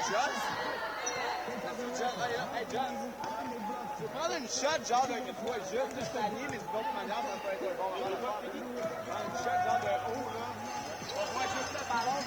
Hey, John. Tu peux prendre une shot, genre, que tu vois juste, tu t'alignes, mais d'une autre manière, ça peut être bon. Une shot, genre, de haut, là. On voit juste le ballon,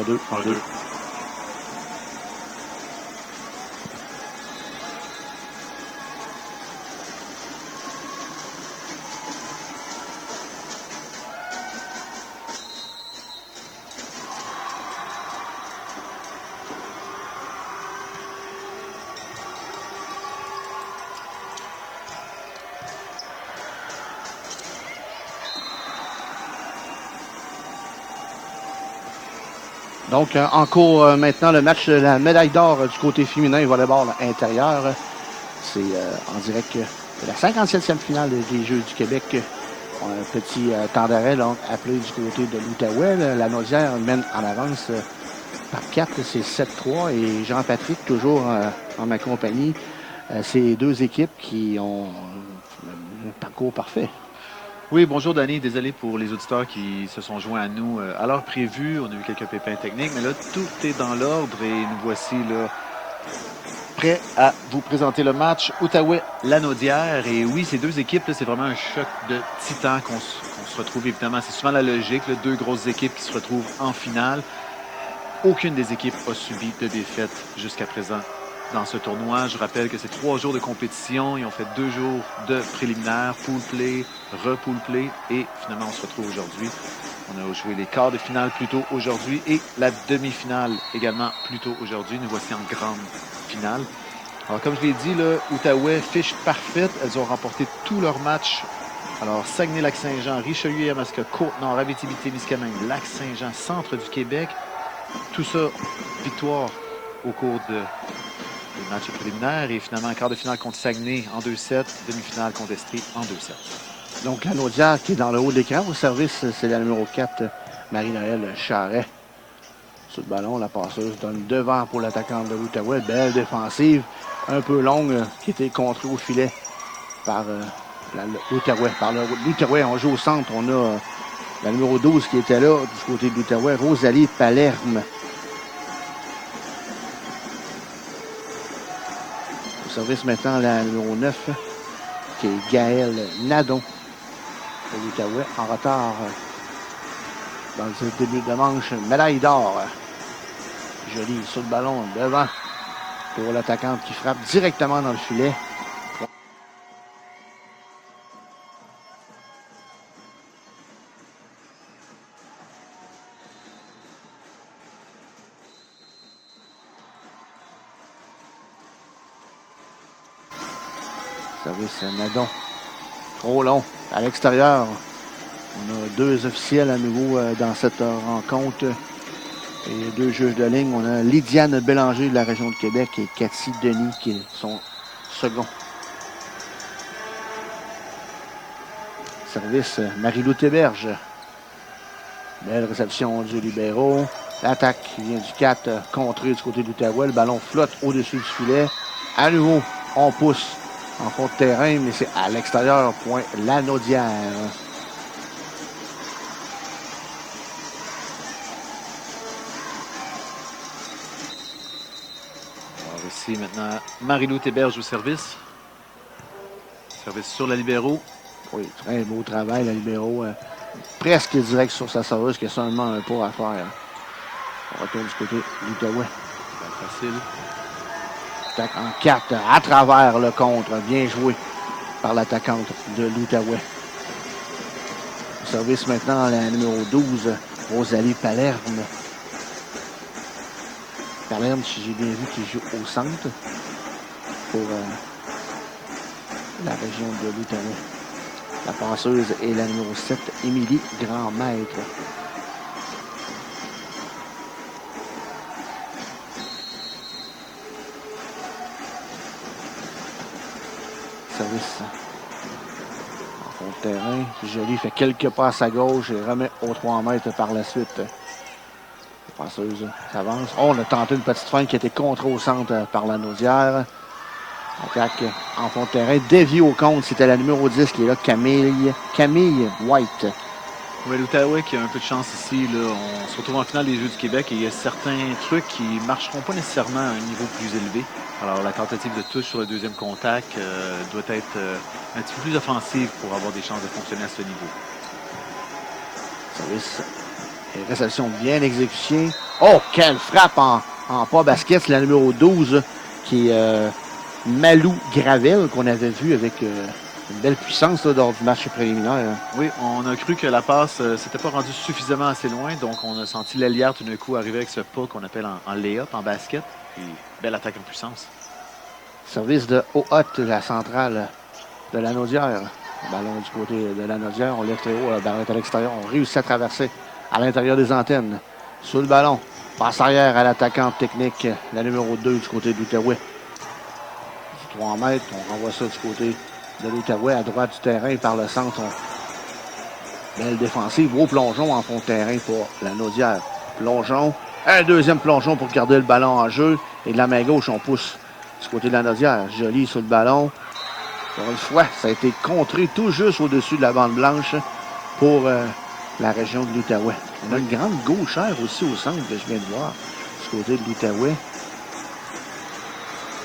1-2. 1-2. Donc, en cours maintenant, le match de la médaille d'or du côté féminin volleyball intérieur. C'est en direct de la 57e finale des Jeux du Québec. On a un petit temps d'arrêt donc appelé du côté de l'Outaouais. La Naudière mène en avance par 4. C'est 7-3. Et Jean-Patrick, toujours en ma compagnie. C'est deux équipes qui ont un parcours parfait. Oui, bonjour Danny. Désolé pour les auditeurs qui se sont joints à nous à l'heure prévue. On a eu quelques pépins techniques, mais là, tout est dans l'ordre et nous voici là prêts à vous présenter le match Outaouais-Lanaudière. Et oui, ces deux équipes, c'est vraiment un choc de titans qu'on se retrouve évidemment. C'est souvent la logique, là, deux grosses équipes qui se retrouvent en finale. Aucune des équipes a subi de défaite jusqu'à présent dans ce tournoi. Je rappelle que c'est 3 jours de compétition. Ils ont fait 2 jours de préliminaires, pool play, re-pool play. Et finalement, on se retrouve aujourd'hui. On a joué les quarts de finale plus tôt aujourd'hui et la demi-finale également plus tôt aujourd'hui. Nous voici en grande finale. Alors, comme je l'ai dit, là, Outaouais, fiche parfaite. Elles ont remporté tous leurs matchs. Alors, Saguenay-Lac-Saint-Jean, Richelieu-Yamaska, Côte-Nord, Abitibi-Témiscamingue, Lac-Saint-Jean, centre du Québec. Tout ça, victoire au cours des matchs préliminaires. Et finalement, quart de finale contre Saguenay en 2-7, demi-finale contre Estrie en 2-7. Donc, la Naudière qui est dans le haut de l'écran. Au service, c'est la numéro 4, Marie-Noël Charret. Sur le ballon, la passeuse donne devant pour l'attaquante de l'Outaouais. Belle défensive, un peu longue, qui était contrée au filet par l'Outaouais. Par l'Outaouais, on joue au centre. On a la numéro 12 qui était là, du côté de l'Outaouais, Rosalie Palerme. Au service maintenant, la numéro 9, qui est Gaëlle Nadon. De l'Outaouais, en retard dans le début de manche. Médaille d'or. Jolie sur le ballon devant pour l'attaquante qui frappe directement dans le filet. Service Nadon. Trop long. À l'extérieur, on a 2 officiels à nouveau dans cette rencontre. Et 2 juges de ligne. On a Lydiane Bélanger de la région de Québec et Cathy Denis qui est son second. Service Marie-Lou Théberge. Belle réception du libéro. L'attaque vient du 4 contré du côté de l'Outaouais. Le ballon flotte au-dessus du filet. À nouveau, on pousse en fond de terrain, mais c'est à l'extérieur, point Lanaudière. Alors ici maintenant, Marie-Lou Théberge au service. Service sur la libéro. Oui, très beau travail, la libéro. Presque direct sur sa serveuse, qui a seulement un pas à faire. On retourne du côté de l'Outaouais. Facile. Attaque en 4 à travers le contre. Bien joué par l'attaquante de l'Outaouais. Au service maintenant, la numéro 12, Rosalie Palerme. Palerme, si j'ai bien vu, qui joue au centre pour la région de l'Outaouais. La passeuse est la numéro 7, Émilie Grand-Maître. Service en fond de terrain. Jolie fait quelques passes à gauche et remet aux 3 mètres par la suite. La passeuse s'avance. Oh, on a tenté une petite feinte qui a été contrée au centre par la Naudière. Attaque en fond de terrain. Dévié au compte, c'était la numéro 10 qui est là, Camille White. Oui, l'Outaouais qui a un peu de chance ici. Là, on se retrouve en finale des Jeux du Québec et il y a certains trucs qui ne marcheront pas nécessairement à un niveau plus élevé. Alors, la tentative de touche sur le deuxième contact doit être un petit peu plus offensive pour avoir des chances de fonctionner à ce niveau. Service et réception bien exécutée. Oh, quelle frappe en pas basket. C'est la numéro 12 qui est Malou Gravel qu'on avait vu avec une belle puissance là, lors du match préliminaire. Oui, on a cru que la passe s'était pas rendue suffisamment assez loin, donc on a senti l'ailière tout d'un coup arriver avec ce pas qu'on appelle en lay-up, en basket. Puis, belle attaque en puissance. Service de O'Hott, la centrale de la Naudière. Le ballon du côté de la Naudière. On lève très haut, la barre est à l'extérieur. On réussit à traverser à l'intérieur des antennes. Sous le ballon. Passe arrière à l'attaquante technique, la numéro 2 du côté de l'Outaouais. 3 mètres, on renvoie ça du côté de l'Outaouais à droite du terrain par le centre. Belle défensive. Gros plongeon en fond de terrain pour la Naudière. Plongeon. Un deuxième plongeon pour garder le ballon en jeu. Et de la main gauche, on pousse du côté de la Naudière. Joly sur le ballon. Encore une fois, ça a été contré tout juste au-dessus de la bande blanche pour la région de l'Outaouais. On a une grande gauchère aussi au centre que je viens de voir du côté de l'Outaouais.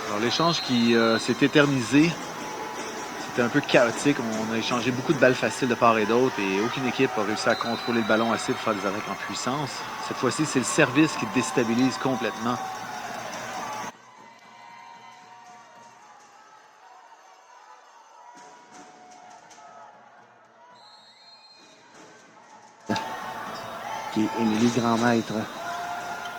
Alors, l'échange qui s'est éternisé, c'était un peu chaotique. On a échangé beaucoup de balles faciles de part et d'autre et aucune équipe n'a réussi à contrôler le ballon assez pour faire des attaques en puissance. Cette fois-ci, c'est le service qui déstabilise complètement. Qui est Émilie Grandmaître.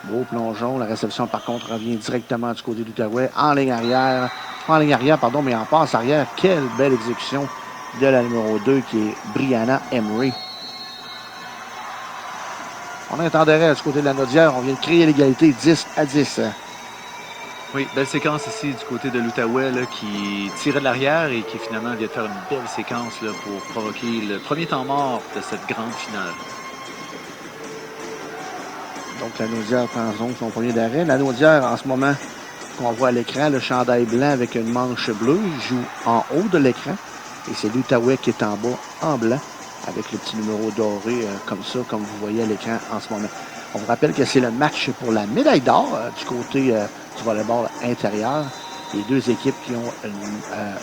Beau plongeon. La réception, par contre, revient directement du côté de l'Outaouais. En ligne arrière. En ligne arrière, pardon, mais en passe arrière. Quelle belle exécution de la numéro 2 qui est Brianna Emery. On a un temps d'arrêt du côté de la Naudière. On vient de créer l'égalité 10-10. Oui, belle séquence ici du côté de l'Outaouais qui tirait de l'arrière et qui finalement vient de faire une belle séquence là, pour provoquer le premier temps mort de cette grande finale. Donc la Naudière prend donc son premier d'arrêt. La Naudière, en ce moment, qu'on voit à l'écran, le chandail blanc avec une manche bleue, il joue en haut de l'écran. Et c'est l'Outaouais qui est en bas, en blanc, avec le petit numéro doré, comme ça, comme vous voyez à l'écran en ce moment. On vous rappelle que c'est le match pour la médaille d'or du côté du volleyball intérieur. Les deux équipes qui ont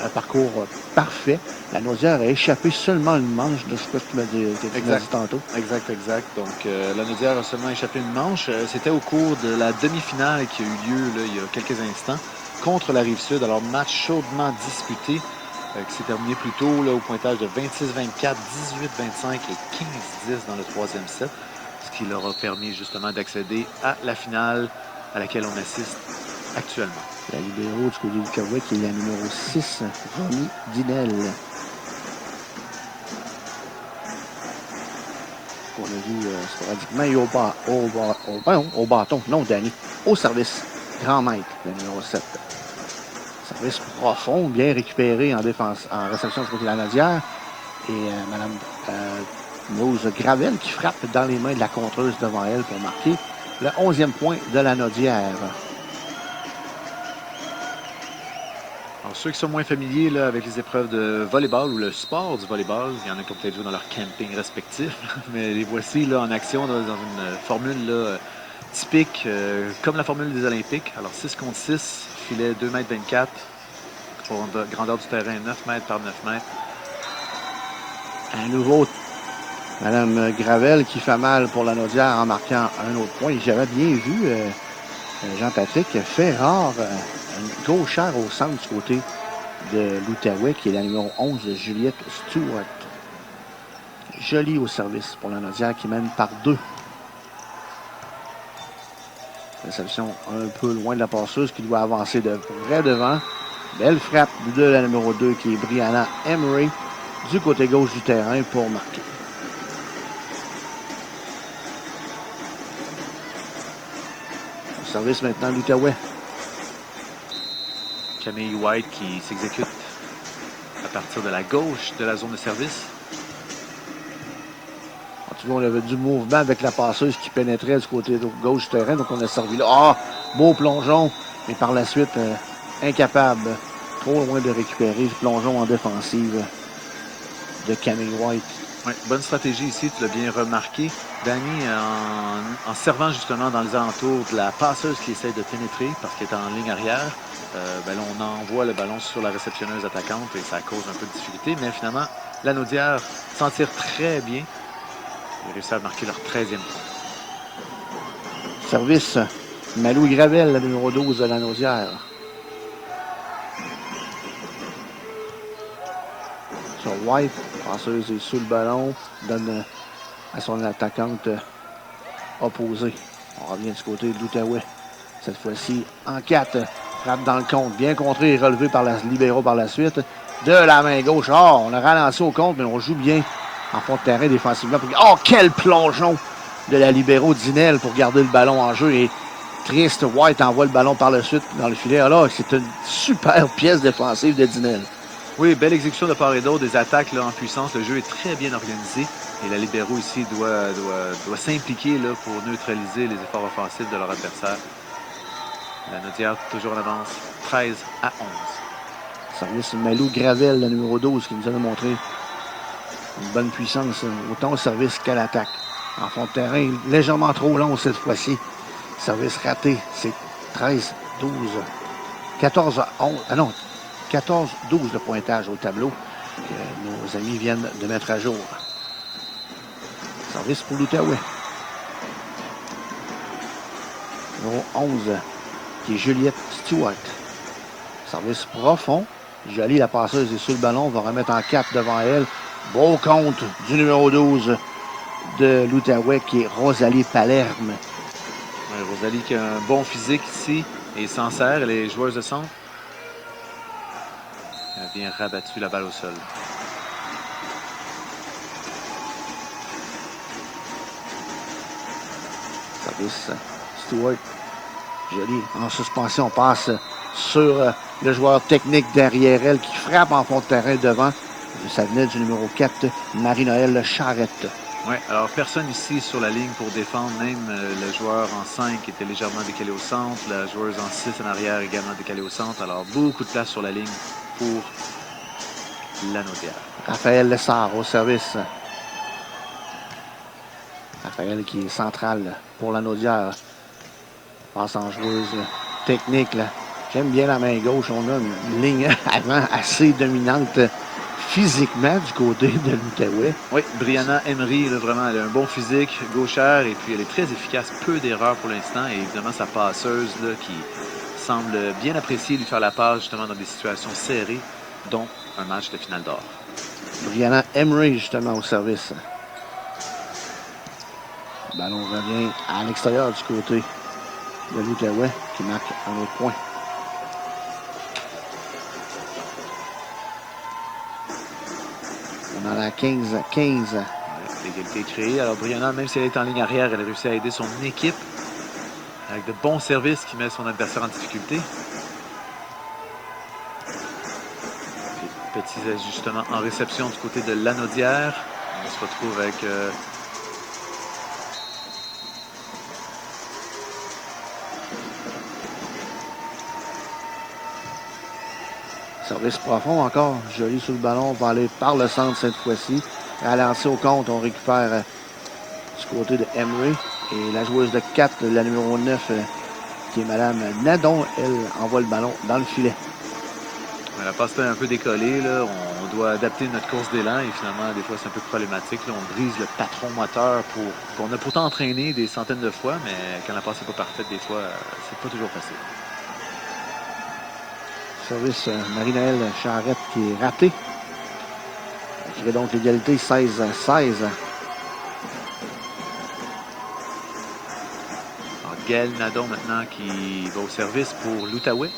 un parcours parfait. La Naudière a échappé seulement une manche. Je ne sais pas ce que tu m'as dit tantôt. Exact. Donc, la Naudière a seulement échappé une manche. C'était au cours de la demi-finale qui a eu lieu là, il y a quelques instants contre la Rive-Sud. Alors, match chaudement disputé qui s'est terminé plus tôt là, au pointage de 26-24, 18-25 et 15-10 dans le troisième set, ce qui leur a permis justement d'accéder à la finale à laquelle on assiste actuellement. La libéraux du côté du Outaouais qui est la numéro 6, Ronnie Dinel. On a vu sporadiquement et au bâton. Non, Danny. Au service. Grand maître, le numéro 7. Service profond, bien récupéré en défense, en réception du côté de la Naudière. Et Mme Rose Gravel qui frappe dans les mains de la contreuse devant elle pour marquer le 11e point de la Naudière. Alors, ceux qui sont moins familiers là, avec les épreuves de volleyball ou le sport du volleyball, il y en a qui ont peut-être joué dans leur camping respectif, mais les voici là, en action là, dans une formule là, typique comme la formule des Olympiques. Alors 6 contre 6, filet 2,24 m, grandeur du terrain 9 mètres par 9 mètres. À nouveau, Mme Gravel qui fait mal pour la Naudière en marquant un autre point. J'avais bien vu Jean-Patrick Ferrard, une gauchère au centre du côté de l'Outaouais, qui est la numéro 11, Juliette Stewart. Jolie au service pour la Naudière qui mène par 2. Réception un peu loin de la passeuse qui doit avancer de vrai devant. Belle frappe de la numéro 2 qui est Brianna Emery du côté gauche du terrain pour marquer. Au service maintenant l'Outaouais. Camille White qui s'exécute à partir de la gauche de la zone de service. En tout cas, on avait du mouvement avec la passeuse qui pénétrait du côté gauche du terrain. Donc on a servi là. Ah! Beau plongeon. Mais par la suite, incapable. Trop loin de récupérer le plongeon en défensive de Camille White. Oui, bonne stratégie ici, tu l'as bien remarqué. Danny, en servant justement dans les alentours de la passeuse qui essaie de pénétrer parce qu'elle est en ligne arrière, là, on envoie le ballon sur la réceptionneuse attaquante et ça cause un peu de difficulté. Mais finalement, la Naudière s'en tire très bien et réussit à marquer leur 13e point. Service, Malou Gravel, le numéro 12 de la Naudière. Sur White, passeuse est sous le ballon, donne à son attaquante opposée. On revient du côté de l'Outaouais. Cette fois-ci, en 4, frappe dans le compte, bien contré et relevé par la libéraux par la suite. De la main gauche, on a ralenti au compte, mais on joue bien en fond de terrain défensivement. Oh, quel plongeon de la libéraux Dinel pour garder le ballon en jeu. Et triste, White envoie le ballon par la suite dans le filet. Alors, c'est une super pièce défensive de Dinel. Oui, belle exécution de part et d'autre, des attaques là, en puissance. Le jeu est très bien organisé. Et la libéraux ici doit s'impliquer là, pour neutraliser les efforts offensifs de leur adversaire. La Naudière toujours en avance, 13-11. Service Malou Gravel, le numéro 12, qui nous a montré une bonne puissance, autant au service qu'à l'attaque. En fond de terrain, légèrement trop long cette fois-ci. Service raté, c'est 13-12. 14-11. Ah non, 14-12 de pointage au tableau que nos amis viennent de mettre à jour. Service pour l'Outaouais. Numéro 11, qui est Juliette Stewart. Service profond. Jolie, la passeuse est sur le ballon. Va remettre en 4 devant elle. Beau compte du numéro 12 de l'Outaouais, qui est Rosalie Palerme. Ouais, Rosalie qui a un bon physique ici et s'en sert. Elle est joueuse de centre. Elle a bien rabattu la balle au sol. Service Stewart. Jolie. En suspension, passe sur le joueur technique derrière elle qui frappe en fond de terrain devant. Ça venait du numéro 4, Marie-Noël Charrette. Oui, alors personne ici sur la ligne pour défendre. Même le joueur en 5 était légèrement décalé au centre. La joueuse en 6 en arrière également décalée au centre. Alors beaucoup de place sur la ligne pour la Naudière. Raphaël Lessard au service. Raphaël qui est central pour la Naudière. Passe en joueuse technique. Là. J'aime bien la main gauche. On a une ligne avant assez dominante physiquement du côté de l'Outaouais. Oui, Brianna Emery, là, vraiment, elle a un bon physique, gauchère, et puis elle est très efficace. Peu d'erreurs pour l'instant. Et évidemment, sa passeuse là, qui semble bien apprécier lui faire la passe justement dans des situations serrées, dont un match de finale d'or. Brianna Emery, justement, au service. Le ballon revient à l'extérieur du côté de l'Outaouais qui marque un autre point. On en a 15-15. L'égalité créée. Alors Brianna, même si elle est en ligne arrière, elle a réussi à aider son équipe avec de bons services qui mettent son adversaire en difficulté. Petits ajustements en réception du côté de la Naudière. On se retrouve avec service profond encore. Joli sous le ballon. On va aller par le centre cette fois-ci. Ralenti au compte. On récupère du côté de Emery. Et la joueuse de 4, la numéro 9, qui est Mme Nadon, elle envoie le ballon dans le filet. la passe est un peu décollée. Là. On doit adapter notre course d'élan et finalement, des fois, c'est un peu problématique. Là. On brise le patron moteur qu'on a pourtant entraîné des centaines de fois, mais quand la passe n'est pas parfaite, des fois, c'est pas toujours facile. Service Marie-Noël Charrette qui est raté. Qui fait donc l'égalité 16-16. Gaël Nadon maintenant qui va au service pour l'Outaouais.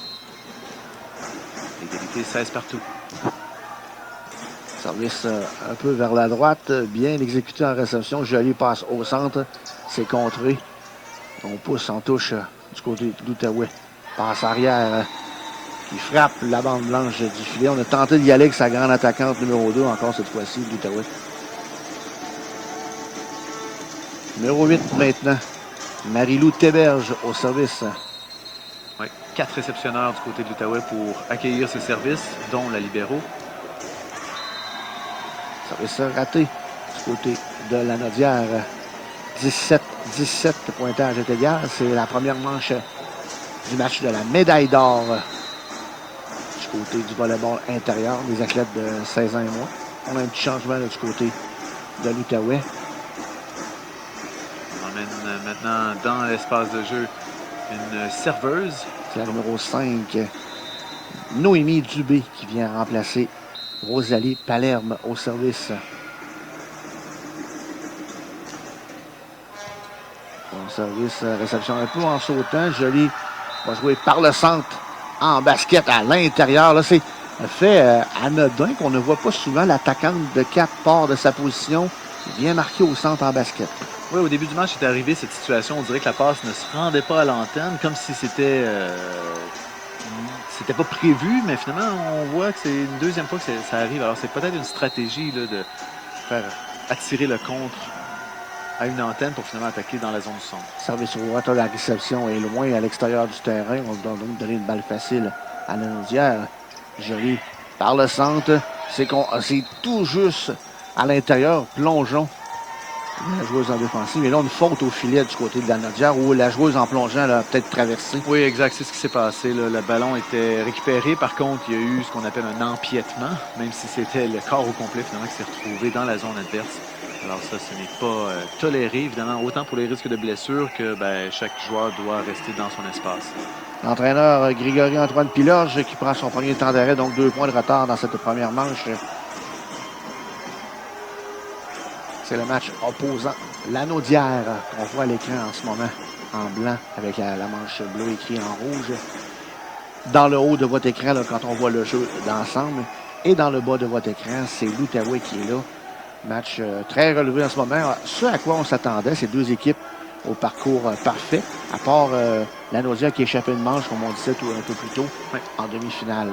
Égalité 16 partout. Service un peu vers la droite, bien exécuté en réception. Jolie passe au centre, c'est contré. On pousse en touche du côté de l'Outaouais. Passe arrière qui frappe la bande blanche du filet. On a tenté d'y aller avec sa grande attaquante numéro 2, encore cette fois-ci, de l'Outaouais. Numéro 8 maintenant. Marie-Lou Théberge au service. Oui, 4 réceptionneurs du côté de l'Outaouais pour accueillir ses services, dont la libéraux. Service raté du côté de la Naudière. 17 pointages est égal. C'est la première manche du match de la médaille d'or du côté du volleyball intérieur, des athlètes de 16 ans et moins. On a un petit changement là, du côté de l'Outaouais. emmène maintenant dans l'espace de jeu une serveuse. C'est la numéro 5, Noémie Dubé, qui vient remplacer Rosalie Palerme au service. Au service, réception un peu en sautant. Jolie va jouer par le centre en basket à l'intérieur. Là, c'est un fait anodin qu'on ne voit pas souvent. L'attaquante de 4 part de sa position. Bien marqué au centre en basket. Oui, au début du match, c'est arrivé cette situation. On dirait que la passe ne se rendait pas à l'antenne, comme si c'était pas prévu, mais finalement, on voit que c'est une deuxième fois que ça arrive. Alors, c'est peut-être une stratégie là, de faire attirer le contre à une antenne pour finalement attaquer dans la zone du centre. Service au droit, la réception est loin à l'extérieur du terrain. On doit donc donner une balle facile à la Naudière. Jolie par le centre. C'est tout juste à l'intérieur. Plongeon. La joueuse en défensive. Et là, une faute au filet du côté de la Naudière où la joueuse en plongeant a peut-être traversé. Oui, exact. C'est ce qui s'est passé. Là. Le ballon était récupéré. Par contre, il y a eu ce qu'on appelle un empiètement, même si c'était le corps au complet finalement qui s'est retrouvé dans la zone adverse. Alors ça, ce n'est pas toléré, évidemment, autant pour les risques de blessure que chaque joueur doit rester dans son espace. L'entraîneur Grégory-Antoine Pilorge qui prend son premier temps d'arrêt, donc 2 points de retard dans cette première manche. C'est le match opposant la Naudière qu'on voit à l'écran en ce moment en blanc avec la manche bleue écrite en rouge. Dans le haut de votre écran, là, quand on voit le jeu d'ensemble, et dans le bas de votre écran, c'est l'Outaouais qui est là. Match très relevé en ce moment. Ce à quoi on s'attendait, c'est 2 équipes au parcours parfait, à part la Naudière qui échappait une manche, comme on disait un peu plus tôt, en demi-finale.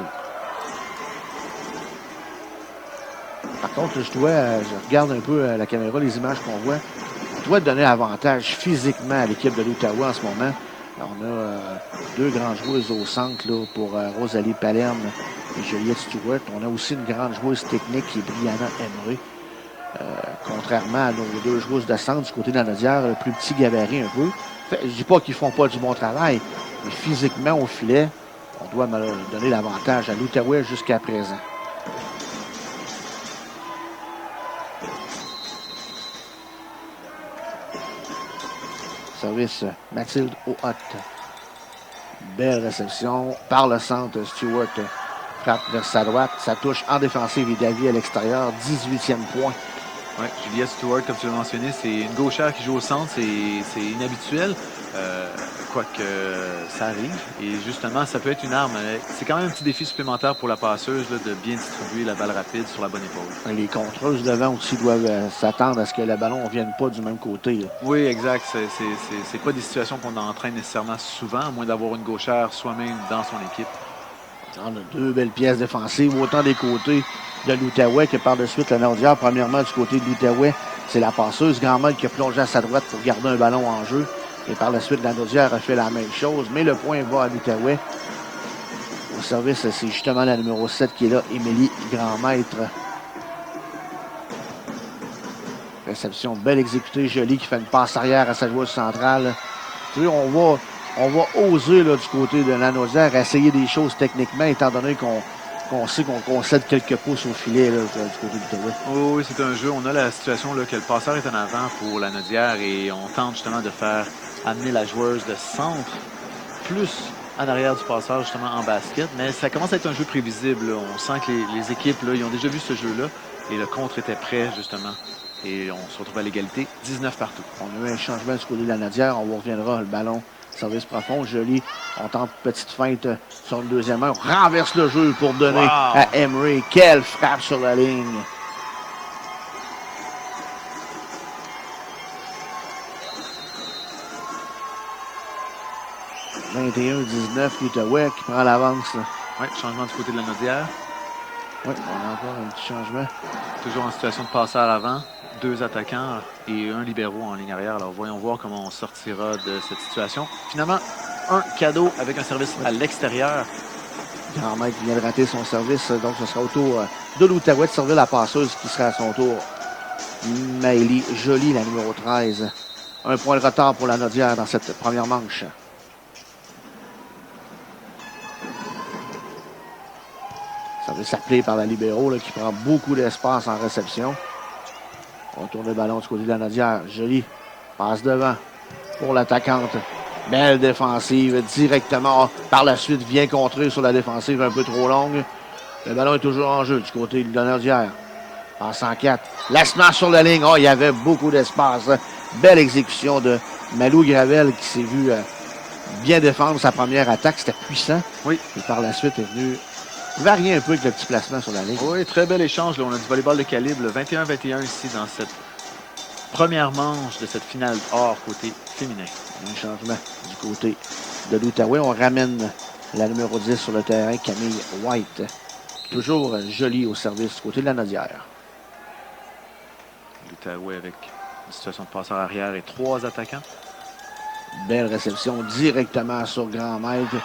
Par contre, je regarde un peu la caméra, les images qu'on voit. On doit donner avantage physiquement à l'équipe de l'Outaouais en ce moment. On a 2 grandes joueuses au centre là, pour Rosalie Palerme et Juliette Stewart. On a aussi une grande joueuse technique qui est Brianna Emery. Contrairement à nos 2 joueuses de centre du côté de la Naudière, le plus petit gabarit un peu. Je ne dis pas qu'ils ne font pas du bon travail, mais physiquement au filet, on doit donner l'avantage à l'Outaouais jusqu'à présent. Service Mathilde O'Hott. Belle réception par le centre. Stewart frappe vers sa droite. Ça touche en défensive et Davy à l'extérieur. 18e point. Oui, Juliette Stewart, comme tu l'as mentionné, c'est une gauchère qui joue au centre. C'est inhabituel, quoique ça arrive. Et justement, ça peut être une arme. C'est quand même un petit défi supplémentaire pour la passeuse là, de bien distribuer la balle rapide sur la bonne épaule. Les contreuses devant aussi doivent s'attendre à ce que le ballon ne vienne pas du même côté. Là. Oui, exact. C'est pas des situations qu'on entraîne nécessairement souvent, à moins d'avoir une gauchère soi-même dans son équipe. On a 2 belles pièces défensives, autant des côtés de l'Outaouais que par de suite la Naudière. Premièrement, du côté de l'Outaouais, c'est la passeuse Grandmal qui a plongé à sa droite pour garder un ballon en jeu. Et par la suite, la Naudière a fait la même chose. Mais le point va à l'Outaouais. Au service, c'est justement la numéro 7 qui est là, Émilie Grandmaître. Réception belle exécutée, Jolie qui fait une passe arrière à sa joueuse centrale. Tu sais, on va oser là, du côté de la Naudière essayer des choses techniquement, étant donné qu'on sait qu'on concède quelques pouces au filet là, du côté du Outaouais. Oui, c'est un jeu. On a la situation là, que le passeur est en avant pour la Naudière et on tente justement de faire amener la joueuse de centre plus en arrière du passeur justement en basket. Mais ça commence à être un jeu prévisible. Là. On sent que les équipes là, ils ont déjà vu ce jeu-là et le contre était prêt justement. Et on se retrouve à l'égalité, 19 partout. On a eu un changement du côté de la Naudière. On reviendra le ballon. Service profond, Jolie. On tente petite feinte sur le deuxième heure. Renverse le jeu pour donner à Emery. Quelle frappe sur la ligne. « 21-19, l'Outaouais qui prend l'avance. » Oui, changement du côté de la Naudière. Oui, on a encore un petit changement. Toujours en situation de passer à l'avant. 2 attaquants et 1 libéraux en ligne arrière. Alors, voyons voir comment on sortira de cette situation. Finalement, un cadeau avec un service à l'extérieur. Grand-Maître vient de rater son service, donc ce sera au tour de l'Outaouais de servir la passeuse qui sera à son tour. Maëlie Jolie, la numéro 13. 1 point de retard pour la Naudière dans cette première manche. Service appelé par la libéraux là, qui prend beaucoup d'espace en réception. On tourne le ballon du côté de la Naudière. Jolie Passe devant pour l'attaquante. Belle défensive directement. Par la suite, vient contrer sur la défensive un peu trop longue. Le ballon est toujours en jeu du côté de Lanaudière. Passe en 4. Lassement sur la ligne. Oh, il y avait beaucoup d'espace. Belle exécution de Malou Gravel qui s'est vu bien défendre sa première attaque. C'était puissant. Oui. Et par la suite est venu varier un peu avec le petit placement sur la ligne. Oui, très bel échange. Là. On a du volleyball de calibre. 21-21 ici dans cette première manche de cette finale hors côté féminin. Un changement du côté de l'Outaouais. On ramène la numéro 10 sur le terrain, Camille White. Toujours jolie au service du côté de Lanaudière. L'Outaouais avec une situation de passeur arrière et 3 attaquants. Belle réception directement sur Grand Maître.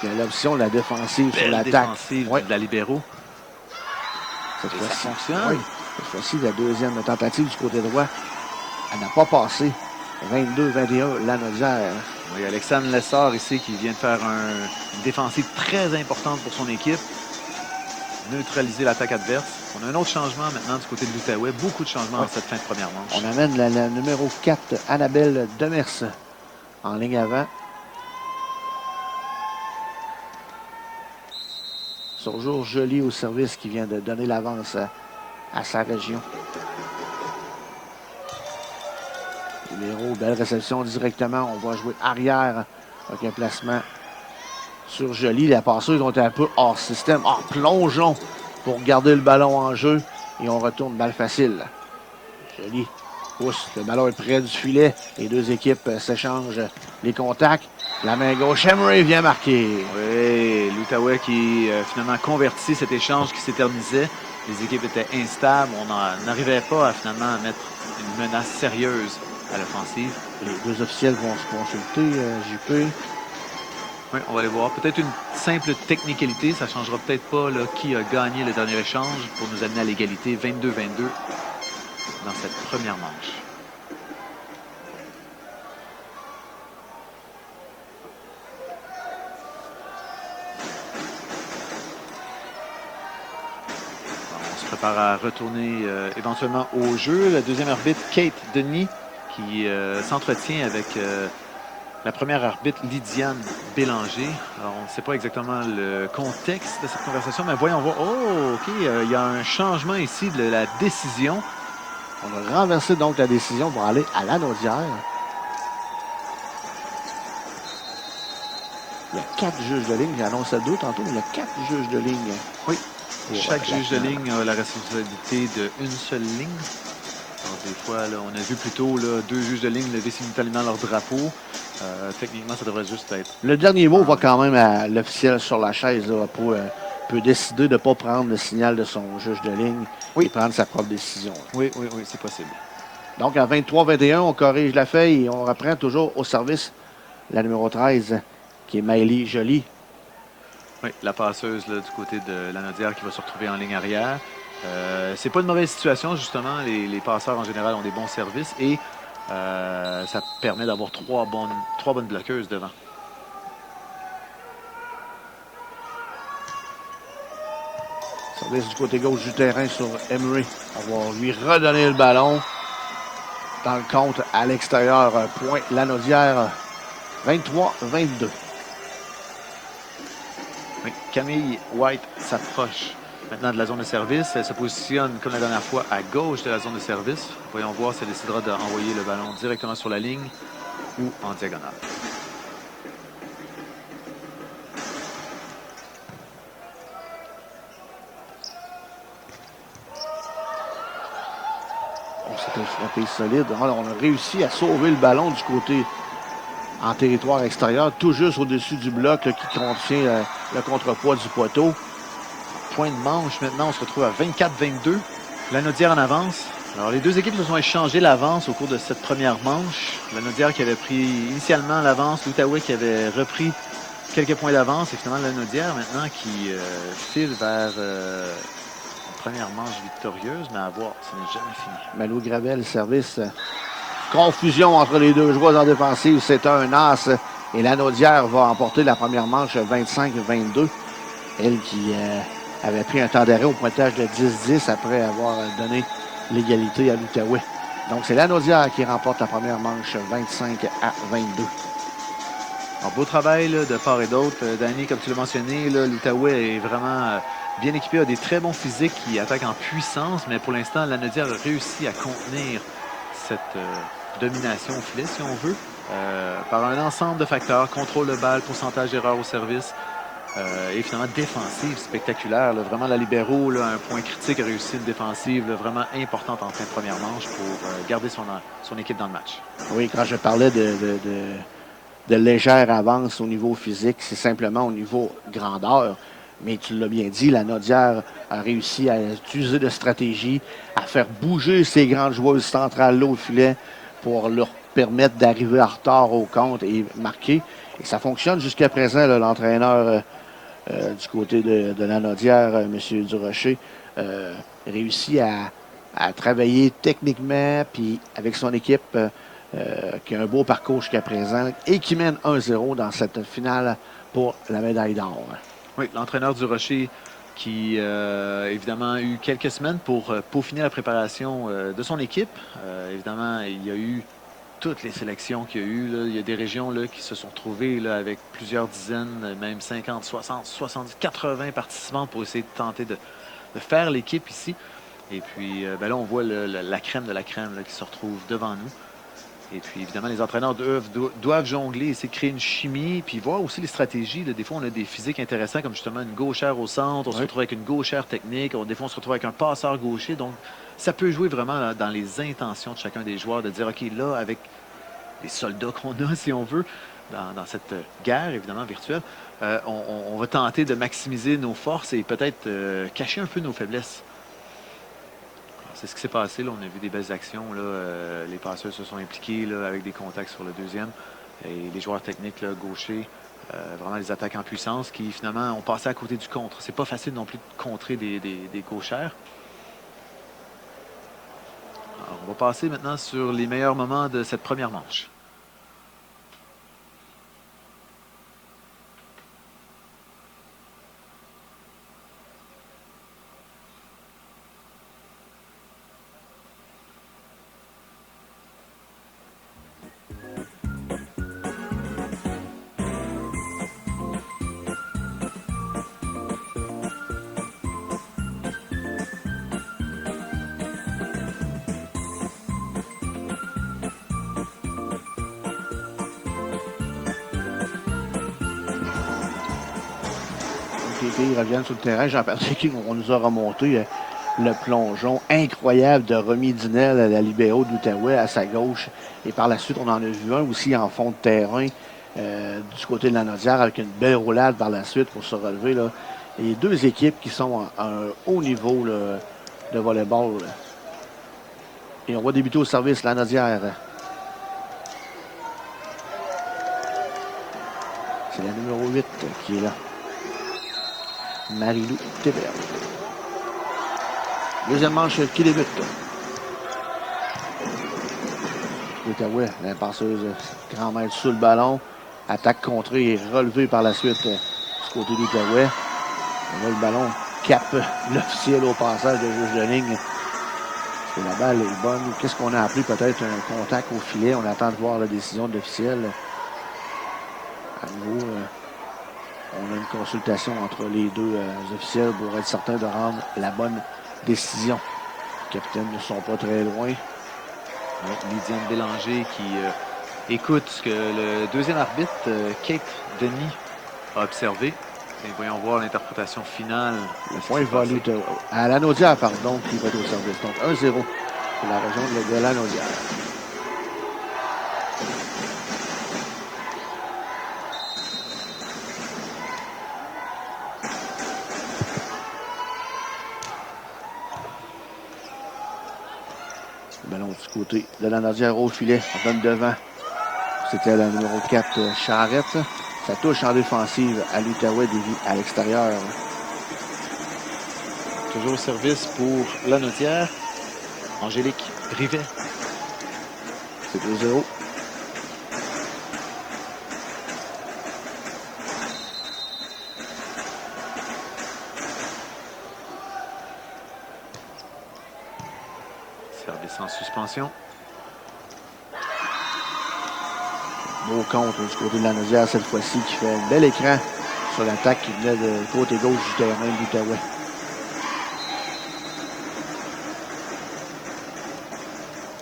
Il y a l'option de la défensive sur Belle l'attaque. défensive Ouais. de la libéraux. Cette Et fois-ci, ça fonctionne. oui. Cette fois-ci, la deuxième tentative du côté droit. Elle n'a pas passé. 22-21, Lanaudière. Oui, Alexandre Lessard ici qui vient de faire une défensive très importante pour son équipe. Neutraliser l'attaque adverse. On a un autre changement maintenant du côté de l'Outaouais. Beaucoup de changements dans cette fin de première manche. On amène la numéro 4, Annabelle Demers, en ligne avant. Toujours joli au service qui vient de donner l'avance à sa région. Libéraux, belle réception directement. On va jouer arrière avec un placement sur Joly. Les passeurs ont été un peu hors système, hors plongeon pour garder le ballon en jeu. Et on retourne balle facile. Joly pousse. Le ballon est près du filet. Les deux équipes s'échangent les contacts. La main gauche, Emery vient marquer. Oui, l'Outaouais qui finalement convertit cet échange qui s'éternisait. Les équipes étaient instables. On n'arrivait pas à finalement mettre une menace sérieuse à l'offensive. Les deux officiels vont se consulter, JP. Oui, on va aller voir. Peut-être une simple technicalité. Ça ne changera peut-être pas là, qui a gagné le dernier échange pour nous amener à l'égalité 22-22 dans cette première manche. On se prépare à retourner éventuellement au jeu. La deuxième arbitre, Kate Denis, qui s'entretient avec la première arbitre, Lydiane Bélanger. Alors, on ne sait pas exactement le contexte de cette conversation, mais voyons voir. Oh, OK, il y a un changement ici de la décision. On a renversé donc la décision pour aller à Lanaudière. Il y a 4 juges de ligne. J'ai annoncé 2 tantôt, mais il y a 4 juges de ligne. Oui. Pour Chaque la juge de finale. ligne a la responsabilité d'une seule ligne. Alors, des fois, là, on a vu plutôt là, 2 juges de ligne lever simultanément leur drapeau. Techniquement, ça devrait juste être... Le dernier mot va quand même à l'officiel sur la chaise. Là, peut décider de ne pas prendre le signal de son juge de ligne et prendre sa propre décision. Oui, c'est possible. Donc, à 23-21, on corrige la feuille et on reprend toujours au service la numéro 13, qui est Maëlie Joly. Oui, la passeuse là, du côté de Lanaudière qui va se retrouver en ligne arrière. C'est pas une mauvaise situation, justement. Les passeurs, en général, ont des bons services et ça permet d'avoir trois bonnes bloqueuses devant. Service du côté gauche du terrain sur Emery. On va lui redonner le ballon. Dans le compte à l'extérieur, point Lanaudière, 23-22. Oui, Camille White s'approche maintenant de la zone de service. Elle se positionne, comme la dernière fois, à gauche de la zone de service. Voyons voir si elle décidera d'envoyer le ballon directement sur la ligne ou en diagonale. C'était frappé solide. Alors, on a réussi à sauver le ballon du côté en territoire extérieur, tout juste au-dessus du bloc là, qui contient le contrepoids du poteau. Point de manche maintenant, on se retrouve à 24-22. Lanaudière en avance. Alors, les deux équipes se sont échangées l'avance au cours de cette première manche. Lanaudière qui avait pris initialement l'avance, l'Outaouais qui avait repris quelques points d'avance. Et finalement, Lanaudière maintenant qui file vers une première manche victorieuse. Mais à voir, ce n'est jamais fini. Malou Gravel, service. Confusion entre les deux joueurs en défensive. C'est un as. Et Lanaudière va emporter la première manche 25-22. Elle qui avait pris un temps d'arrêt au pointage de 10-10 après avoir donné l'égalité à l'Outaouais. Donc, c'est Lanaudière qui remporte la première manche 25 à 22. Un beau travail là, de part et d'autre. Danny, comme tu l'as mentionné, l'Outaouais est vraiment bien équipé, a des très bons physiques qui attaquent en puissance, mais pour l'instant, Lanaudière a réussi à contenir cette domination au filet, si on veut, par un ensemble de facteurs, contrôle de balle, pourcentage d'erreurs au service, et finalement défensive spectaculaire. Là. Vraiment, la libéraux, là, à un point critique, a réussi une défensive là, vraiment importante en fin de première manche pour garder son équipe dans le match. Oui, quand je parlais de légère avance au niveau physique, c'est simplement au niveau grandeur. Mais tu l'as bien dit, Lanaudière a réussi à utiliser de stratégie, à faire bouger ses grandes joueuses centrales là au filet pour leur permettre d'arriver en retard au compte et marquer. Et ça fonctionne jusqu'à présent. L'entraîneur du côté de Lanaudière, M. Durocher, réussit à travailler techniquement, puis avec son équipe qui a un beau parcours jusqu'à présent et qui mène 1-0 dans cette finale pour la médaille d'or. Oui, l'entraîneur du Rocher qui, évidemment, a eu quelques semaines pour peaufiner la préparation de son équipe. Évidemment, il y a eu toutes les sélections qu'il y a eu. Là. Il y a des régions là, qui se sont trouvées là, avec plusieurs dizaines, même 50, 60, 70, 80 participants pour essayer de tenter de faire l'équipe ici. Et puis, ben là, on voit la crème de la crème là, qui se retrouve devant nous. Et puis, évidemment, les entraîneurs doivent jongler, essayer de créer une chimie, puis voir aussi les stratégies. Là. Des fois, on a des physiques intéressants, comme justement une gauchère au centre. On se retrouve avec une gauchère technique. Des fois, on se retrouve avec un passeur gaucher. Donc, ça peut jouer vraiment là, dans les intentions de chacun des joueurs de dire, OK, là, avec les soldats qu'on a, si on veut, dans cette guerre, évidemment, virtuelle, on va tenter de maximiser nos forces et peut-être cacher un peu nos faiblesses. C'est ce qui s'est passé. Là. On a vu des belles actions. Là. Les passeurs se sont impliqués là, avec des contacts sur le deuxième. Et les joueurs techniques, là, gauchers, vraiment les attaques en puissance qui, finalement, ont passé à côté du contre. C'est pas facile non plus de contrer des gauchères. Alors, on va passer maintenant sur les meilleurs moments de cette première manche. Les filles reviennent sur le terrain. Jean-Patrick, on nous a remonté le plongeon incroyable de Romy Dinel à la libéro d'Outaouais à sa gauche. Et par la suite, on en a vu un aussi en fond de terrain du côté de Lanaudière avec une belle roulade par la suite pour se relever. Là. Et deux équipes qui sont à un haut niveau là, de volleyball. Là. Et on va débuter au service Lanaudière. C'est la numéro 8 qui est là. Marie-Lou Théverne. Deuxième manche qui débute. L'Outaouais, la passeuse grand maître sous le ballon. Attaque contrée et relevée par la suite du côté de l'Outaouais. Là, le ballon capte l'officiel au passage de juge de ligne. Est-ce que la balle est bonne? Qu'est-ce qu'on a appelé peut-être un contact au filet? On attend de voir la décision de l'officiel. À nouveau, on a une consultation entre les deux officiels pour être certain de rendre la bonne décision. Les capitaines ne sont pas très loin. Lydiane Bélanger qui écoute ce que le deuxième arbitre, Kate Denis, a observé. Et voyons voir l'interprétation finale. Le point volé à Lanaudière, pardon, qui va être au service. Donc 1-0 pour la région de Lanaudière. Ballon du côté de Lanaudière au filet. On donne devant. C'était la numéro 4, Charrette. Ça touche en défensive à l'Outaouais à l'extérieur. Toujours au service pour Lanaudière. Angélique Rivet. C'est 2-0. Service en suspension. Beau contre du côté de la Naudière cette fois-ci qui fait un bel écran sur l'attaque qui venait de côté gauche du terrain de l'Outaouais.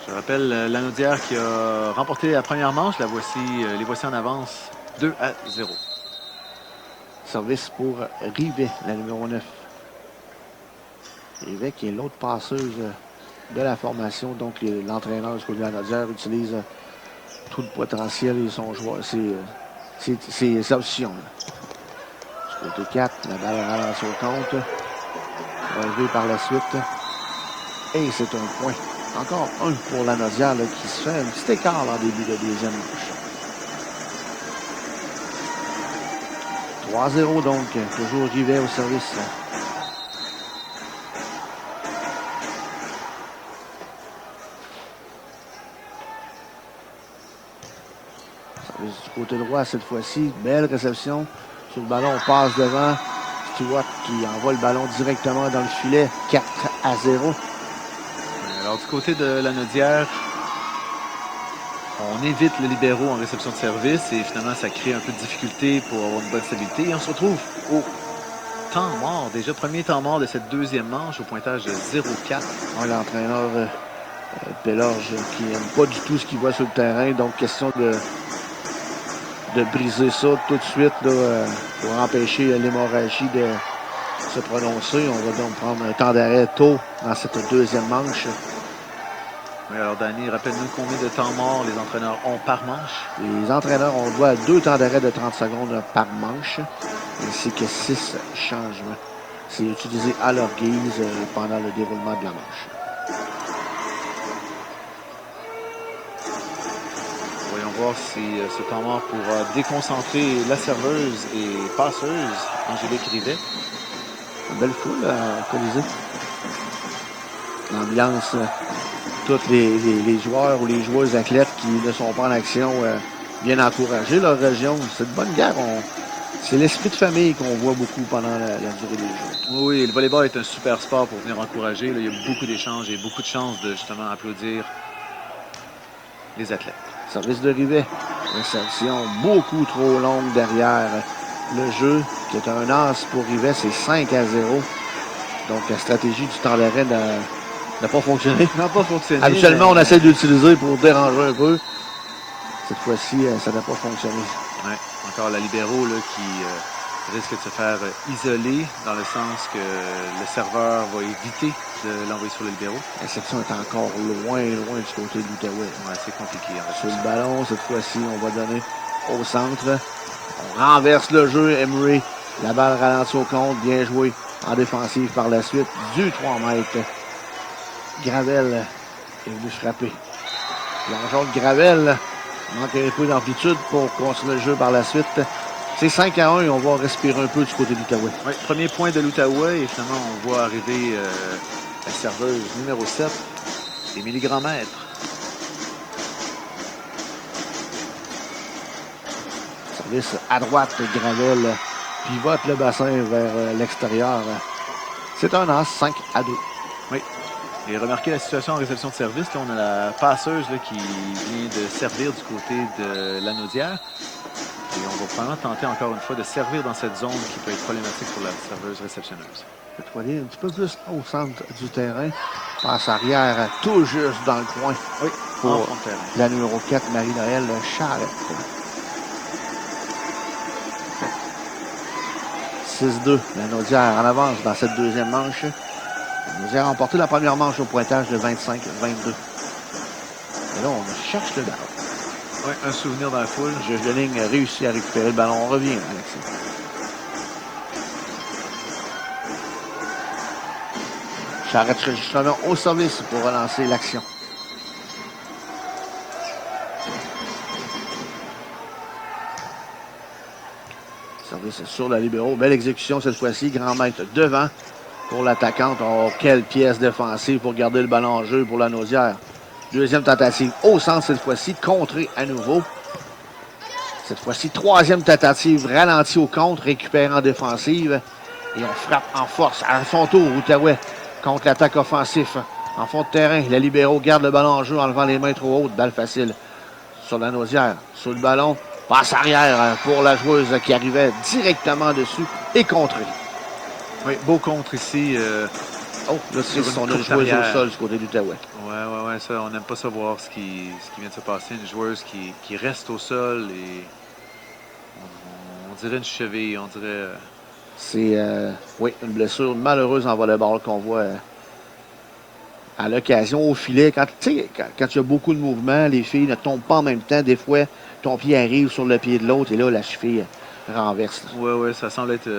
Je rappelle Lanaudière qui a remporté la première manche. Les voici en avance 2-0. Service pour Rivet, la numéro 9. Rivet qui est l'autre passeuse de la formation. Donc l'entraîneur du côté de la Naudière utilise tout le potentiel et son joueur, ses options. Du côté 4, la balle relance au compte. Relevé par la suite. Et c'est un point. Encore un pour la Naudière qui se fait un petit écart en début de deuxième manche. 3-0 donc. Toujours Rivet au service. Service du côté droit cette fois-ci. Belle réception. Sur le ballon, on passe devant. Stewart qui envoie le ballon directement dans le filet. 4-0. Alors, du côté de la Naudière, on évite le libéraux en réception de service et finalement, ça crée un peu de difficulté pour avoir une bonne stabilité. Et on se retrouve au temps mort, déjà premier temps mort de cette deuxième manche au pointage de 0-4. L'entraîneur Pélorge qui n'aime pas du tout ce qu'il voit sur le terrain. Donc, question de briser ça tout de suite là, pour empêcher l'hémorragie de se prononcer. On va donc prendre un temps d'arrêt tôt dans cette deuxième manche. Oui, alors Danny, rappelle-nous combien de temps mort les entraîneurs ont par manche. Les entraîneurs ont droit à 2 temps d'arrêt de 30 secondes par manche, ainsi que 6 changements. C'est utilisé à leur guise pendant le déroulement de la manche. Voyons voir si ce temps mort pourra déconcentrer la serveuse et passeuse Angélique Rivet. Une belle foule à Colisée. L'ambiance, tous les joueurs ou les joueuses athlètes qui ne sont pas en action viennent encourager leur région. C'est une bonne guerre. C'est l'esprit de famille qu'on voit beaucoup pendant la durée des Jeux. Oui, le volleyball est un super sport pour venir encourager. Là, il y a beaucoup d'échanges et beaucoup de chances de justement applaudir les athlètes. Service de Rivet. Réception beaucoup trop longue derrière le jeu, qui est un as pour Rivet, c'est 5-0. Donc la stratégie du temps d'arrêt n'a pas fonctionné. N'a pas fonctionné. Habituellement, on essaie d'utiliser pour déranger un peu. Cette fois-ci, ça n'a pas fonctionné. Ouais. Encore la libéraux là, qui risque de se faire isoler dans le sens que le serveur va éviter de l'envoyer sur le libéraux. La section est encore loin du côté de l'Outaouais. Ouais, c'est compliqué. Sur le ballon, cette fois-ci, on va donner au centre. On renverse le jeu, Emery. La balle ralentit au compte, bien joué en défensive par la suite. Du 3 mètres. Gravel est venu frapper. Plongeon de Gravel manque un peu d'amplitude pour continuer le jeu par la suite. C'est 5-1 et on va respirer un peu du côté de l'Outaouais. Oui, premier point de l'Outaouais et finalement on voit arriver la serveuse numéro 7, Émilie Grandmaître. Service à droite, Gravel pivote le bassin vers l'extérieur. C'est un as, 5-2. Oui. Et remarquez la situation en réception de service. Là, on a la passeuse là, qui vient de servir du côté de la Naudière. Et on va probablement tenter encore une fois de servir dans cette zone qui peut être problématique pour la serveuse réceptionneuse. Cette fois, un petit peu plus au centre du terrain. Passe arrière, tout juste dans le coin. Oui, pour la numéro 4, Marie-Noël Charette. 6-2, la Naudière en avance dans cette deuxième manche. La Naudière a remporté la première manche au pointage de 25-22. Et là, on cherche le ballon. Oui, un souvenir dans la foule. Juge de ligne réussit à récupérer le ballon. On revient, Alexis. Charette-Chemin au service pour relancer l'action. Service sur la libéraux. Belle exécution cette fois-ci. Grand maître devant pour l'attaquante. Oh, quelle pièce défensive pour garder le ballon en jeu pour la Naudière. Deuxième tentative au centre cette fois-ci. Contré à nouveau. Cette fois-ci, troisième tentative. Ralenti au contre. Récupéré en défensive. Et on frappe en force. À son tour, Outaouais contre l'attaque offensif. En fond de terrain, les libéraux gardent le ballon en jeu en levant les mains trop hautes. Balle facile sur la Naudière, sur le ballon. Passe arrière pour la joueuse qui arrivait directement dessus et contrée. Oui, beau contre ici. Oh, là, c'est Sur son une courte joueuse au arrière. sol du côté du Outaouais. Ouais, ça, on n'aime pas savoir ce qui vient de se passer. Une joueuse qui reste au sol et on dirait une cheville, on dirait. C'est, oui, une blessure malheureuse en volleyball qu'on voit à l'occasion, au filet. Quand il y a beaucoup de mouvements, les filles ne tombent pas en même temps. Des fois, ton pied arrive sur le pied de l'autre et là, la cheville renverse. Ouais, ça semble être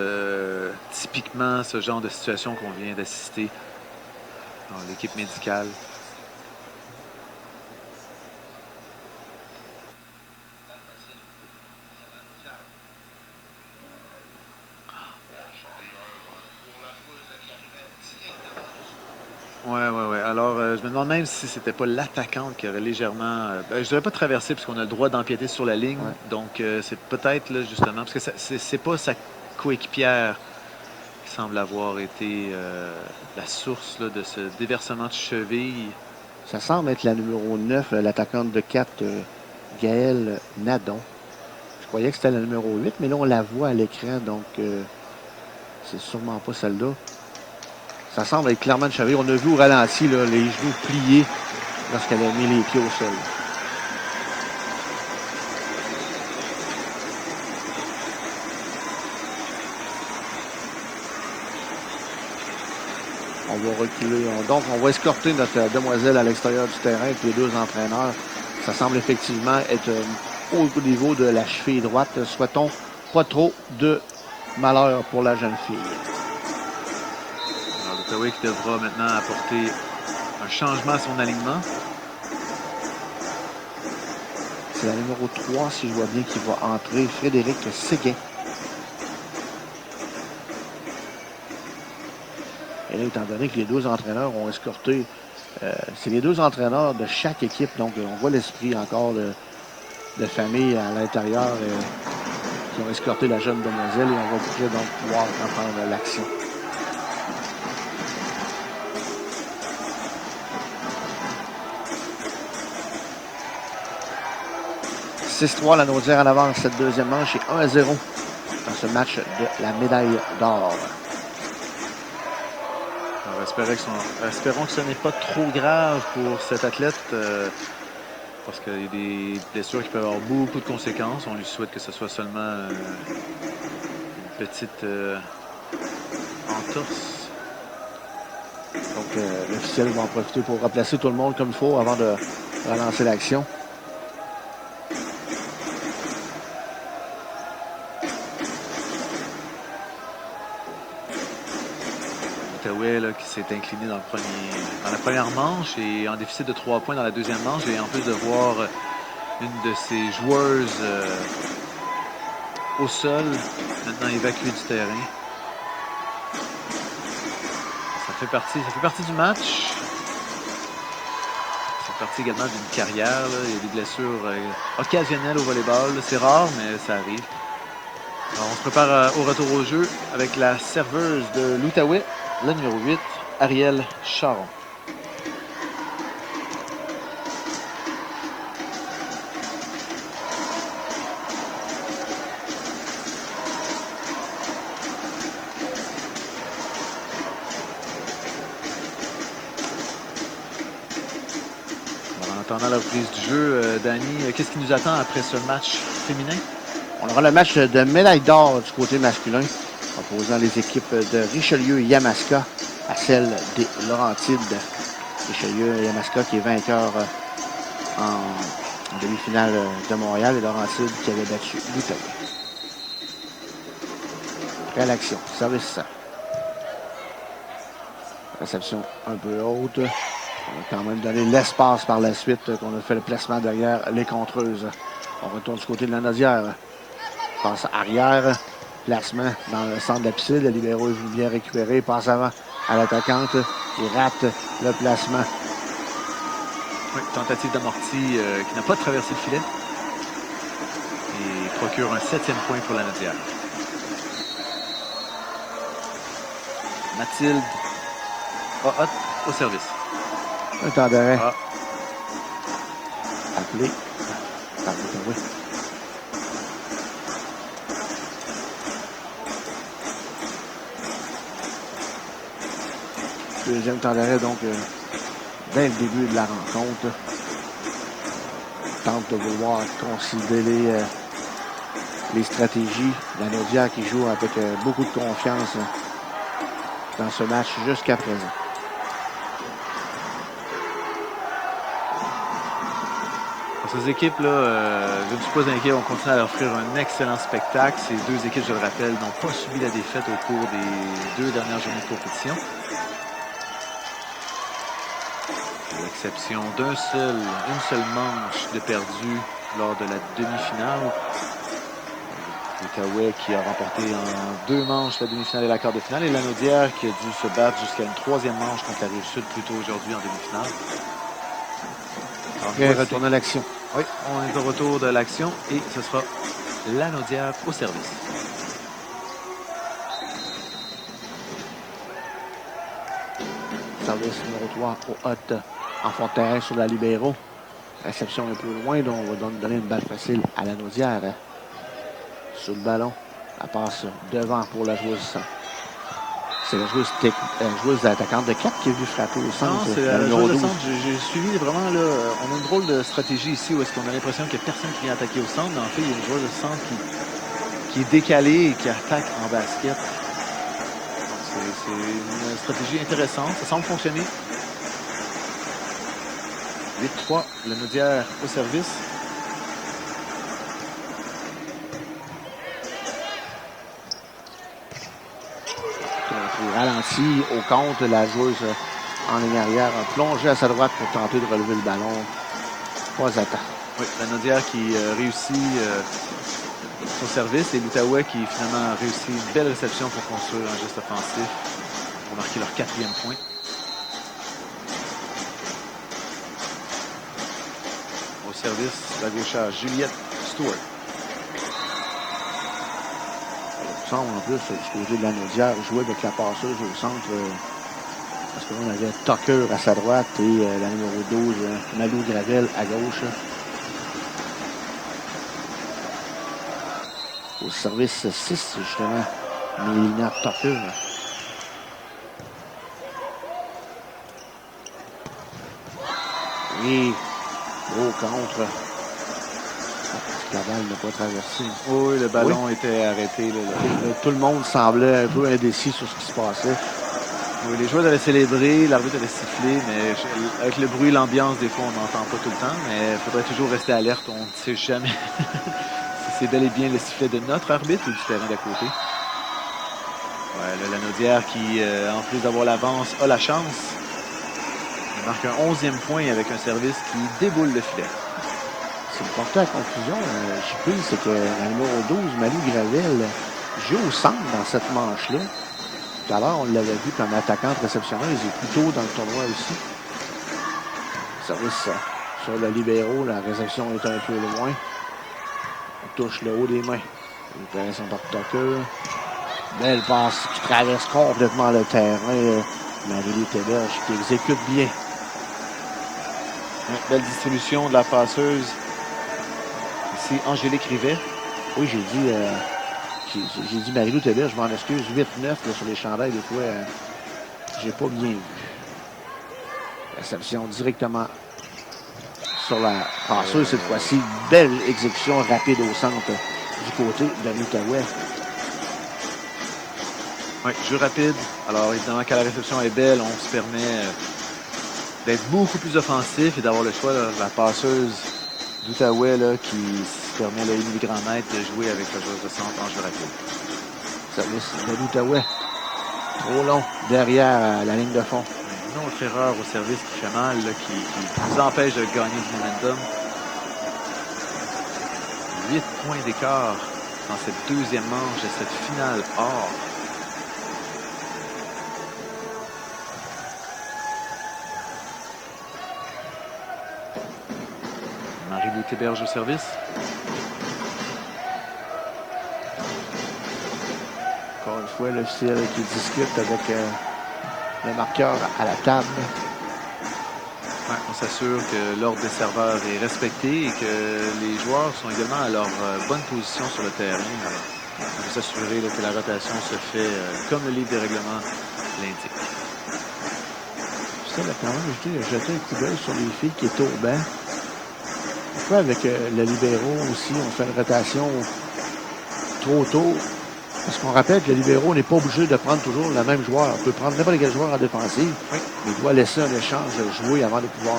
typiquement ce genre de situation qu'on vient d'assister dans l'équipe médicale. Ouais. Alors, je me demande même si c'était pas l'attaquante qui aurait légèrement... je ne dirais pas traversé, puisqu'on a le droit d'empiéter sur la ligne. Ouais. Donc, c'est peut-être, là, justement, parce que c'est pas sa coéquipière qui semble avoir été la source là, de ce déversement de cheville. Ça semble être la numéro 9, l'attaquante de 4, Gaëlle Nadon. Je croyais que c'était la numéro 8, mais là, on la voit à l'écran, donc c'est sûrement pas celle-là. Ça semble être clairement une cheville. On a vu au ralenti là, les genoux pliés lorsqu'elle a mis les pieds au sol. On va reculer. Donc, on va escorter notre demoiselle à l'extérieur du terrain avec les deux entraîneurs. Ça semble effectivement être au niveau de la cheville droite. Souhaitons pas trop de malheur pour la jeune fille. Alors, l'Outaouais qui devra maintenant apporter un changement à son alignement. C'est la numéro 3, si je vois bien, qui va entrer. Frédéric Séguin. Et là, étant donné que les deux entraîneurs ont escorté, c'est les deux entraîneurs de chaque équipe. Donc, on voit l'esprit encore de famille à l'intérieur qui ont escorté la jeune demoiselle. Et on va donc pouvoir entendre l'action. « 6-3, la Naudière en avance cette deuxième manche et 1-0 dans ce match de la médaille d'or. » Espérons que ce n'est pas trop grave pour cet athlète parce qu'il y a des blessures qui peuvent avoir beaucoup de conséquences. On lui souhaite que ce soit seulement une petite entorse. Donc, l'officiel va en profiter pour replacer tout le monde comme il faut avant de relancer l'action. L'Outaouais qui s'est incliné dans la première manche et en déficit de 3 points dans la deuxième manche. Et en plus de voir une de ses joueuses au sol, maintenant évacuée du terrain. Ça fait partie du match. Ça fait partie également d'une carrière. Là. Il y a des blessures occasionnelles au volleyball. C'est rare, mais ça arrive. Alors, on se prépare au retour au jeu avec la serveuse de l'Outaouais, le numéro 8, Ariel Charon. En attendant la reprise du jeu, Danny, qu'est-ce qui nous attend après ce match féminin? On aura le match de médaille d'or du côté masculin, opposant les équipes de Richelieu et Yamaska à celle des Laurentides. Richelieu et Yamaska qui est vainqueur en demi-finale de Montréal et Laurentides qui avait battu l'Outaouais. Après l'action, service. Réception un peu haute. On a quand même donné l'espace par la suite qu'on a fait le placement derrière les contreuses. On retourne du côté de la Naudière. Passe arrière. Placement dans le centre de la piscine. Le libéro est venu bien récupérer. Passe avant à l'attaquante qui rate le placement. Oui, tentative d'amorti qui n'a pas traversé le filet. Et procure un 7e point pour la Naudière. Mathilde au service. Un temps d'arrêt. Appelé. par l'Outaouais. Deuxième temps d'arrêt, donc, dès le début de la rencontre. Tente de vouloir considérer les stratégies. La Naudière qui joue avec beaucoup de confiance dans ce match jusqu'à présent. Pour ces équipes-là, je ne suis pas inquiet. On continue à leur offrir un excellent spectacle. Ces deux équipes, je le rappelle, n'ont pas subi la défaite au cours des 2 dernières journées de compétition. À l'exception d'une seule manche de perdu lors de la demi-finale. L'Outaouais qui a remporté en 2 manches la demi-finale et la quart de finale. Et la Naudière qui a dû se battre jusqu'à une 3e manche contre la Rive-Sud plus tôt aujourd'hui en demi-finale. Et retourne à l'action. Oui, on est au retour de l'action et ce sera la Naudière au service. Service numéro 3 au hot en fond de terrain sur la libéro. Réception un peu loin, donc on va donner une balle facile à la Naudière. Sur le ballon, la passe devant pour la joueuse. C'est la joueuse attaquante de 4 qui est venue frapper au centre. Non, c'est la joueuse de centre. J'ai suivi vraiment, là, on a une drôle de stratégie ici où est-ce qu'on a l'impression qu'il n'y a personne qui vient attaquer au centre. Mais en fait, il y a une joueuse de centre qui est décalée et qui attaque en basket. C'est une stratégie intéressante. Ça semble fonctionner. 8-3, la Naudière au service. Ralenti au compte, la joueuse en ligne arrière a plongé à sa droite pour tenter de relever le ballon. Pas à temps. Oui, la Naudière qui réussit son service et l'Outaouais qui finalement a réussi une belle réception pour construire un geste offensif pour marquer leur 4e point. Au service, la gauchère Juliette Stewart. En plus, du côté de la Naudière, jouer avec la passeuse au centre. Parce que là, on avait Tucker à sa droite et la numéro 12, Malou Gravel à gauche. Au service 6, justement, Mélina Tucker. Et gros contre. La balle n'a pas traversé. Oui, le ballon était arrêté. Tout le monde semblait un peu indécis sur ce qui se passait. Oui, les joueurs allaient célébrer, l'arbitre allait siffler, mais avec le bruit, l'ambiance, des fois, on n'entend pas tout le temps, mais il faudrait toujours rester alerte. On ne sait jamais si c'est bel et bien le sifflet de notre arbitre ou du terrain d'à côté. Ouais, là, la Naudière qui, en plus d'avoir l'avance, a la chance. Il marque un 11e point avec un service qui déboule le filet. Ce qui portait à confusion, JP, c'est que la numéro 12, Malou Gravel, joue au centre dans cette manche-là. Tout à l'heure, on l'avait vu comme attaquante réceptionneuse et plus tôt dans le tournoi aussi. Service sur le libéro, la réception est un peu loin. On touche le haut des mains. Opération par Tucker. Belle passe qui traverse complètement le terrain. Marie-Lou Téberge qui exécute bien. Belle distribution de la passeuse. Ici, Angélique Rivet. Oui, j'ai dit Marie-Lou Téberge, je m'en excuse. 8-9 sur les chandails, des fois, j'ai pas bien vu. Réception directement sur la passeuse cette fois-ci. Belle exécution rapide au centre du côté de l'Outaouais. Oui, jeu rapide. Alors, évidemment, quand la réception est belle, on se permet d'être beaucoup plus offensif et d'avoir le choix, là, la passeuse d'Outaouais qui se permet, là, Émilie Grandmaître, de jouer avec la joueuse de centre en jeu rapide. Service de l'Outaouais. Trop long derrière la ligne de fond. Une autre erreur au service qui fait mal, là, qui nous empêche de gagner du momentum. 8 points d'écart dans cette deuxième manche de cette finale or. Marie-Lou Téberge au service. Encore une fois, l'officiel qui discute avec le marqueur à la table. Ouais, on s'assure que l'ordre des serveurs est respecté et que les joueurs sont également à leur bonne position sur le terrain. Alors, on veut s'assurer là, que la rotation se fait comme le livre des règlements l'indique. Ça, là, quand même, j'ai jeté un coup d'œil sur les filles qui étaient au banc. Pourquoi avec le libéraux aussi, on fait une rotation trop tôt? Parce qu'on rappelle que le libéraux n'est pas obligé de prendre toujours le même joueur. On peut prendre n'importe quel joueur en défensive, Oui. mais il doit laisser un échange jouer avant de pouvoir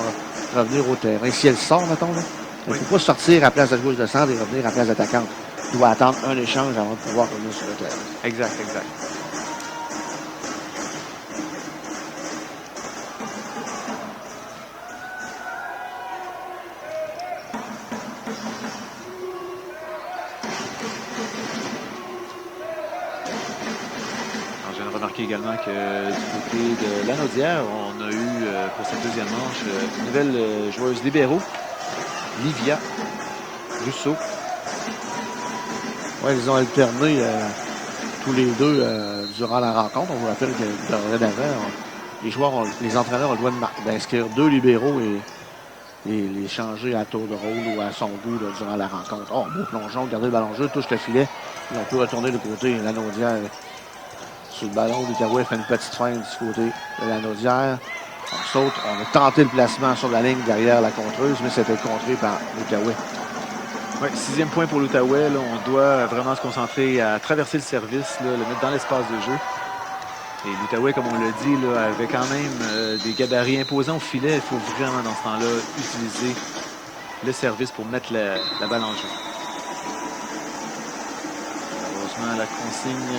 revenir au terrain. Si elle sort, mettons, là, il ne Oui. peut pas sortir à place de joueuse de centre et revenir à place d'attaquante. Il doit attendre un échange avant de pouvoir revenir sur le terrain. Exact, exact. Alors, je viens de remarquer également que du côté de Lanaudière, on a eu pour cette deuxième manche une nouvelle joueuse libéraux, Livia Rousseau. Oui, ils ont alterné tous les deux durant la rencontre. On vous rappelle que dorénavant, les joueurs, les entraîneurs ont le droit d'inscrire 2 libéraux et les changer à tour de rôle ou à son goût là, durant la rencontre. Oh, beau plongeon, garder le ballon jeu, touche le filet. Et on peut retourner de côté. Lanaudière sur le ballon. L'Outaouais fait une petite feinte du côté de Lanaudière. On saute. On a tenté le placement sur la ligne derrière la contreuse, mais c'était contré par l'Outaouais. Oui, 6e point pour l'Outaouais. On doit vraiment se concentrer à traverser le service, là, le mettre dans l'espace de jeu. Et l'Outaouais, comme on l'a dit, là, avait quand même des gabarits imposants au filet. Il faut vraiment, dans ce temps-là, utiliser le service pour mettre la balle en jeu. Heureusement, la consigne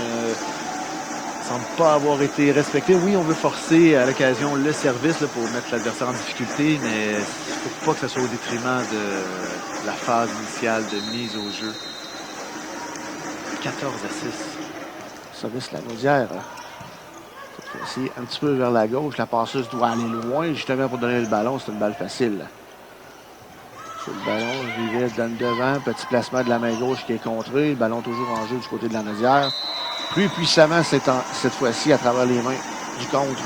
semble pas avoir été respectée. Oui, on veut forcer à l'occasion le service là, pour mettre l'adversaire en difficulté, mais il ne faut pas que ce soit au détriment de la phase initiale de mise au jeu. 14 à 6. Service Lanaudière. Cette fois-ci, un petit peu vers la gauche. La passeuse doit aller loin, justement, pour donner le ballon. C'est une balle facile. Sur le ballon, Rivet donne devant. Petit placement de la main gauche qui est contré. Le ballon toujours en jeu du côté de Lanaudière. Plus puissamment cette fois-ci à travers les mains du contre.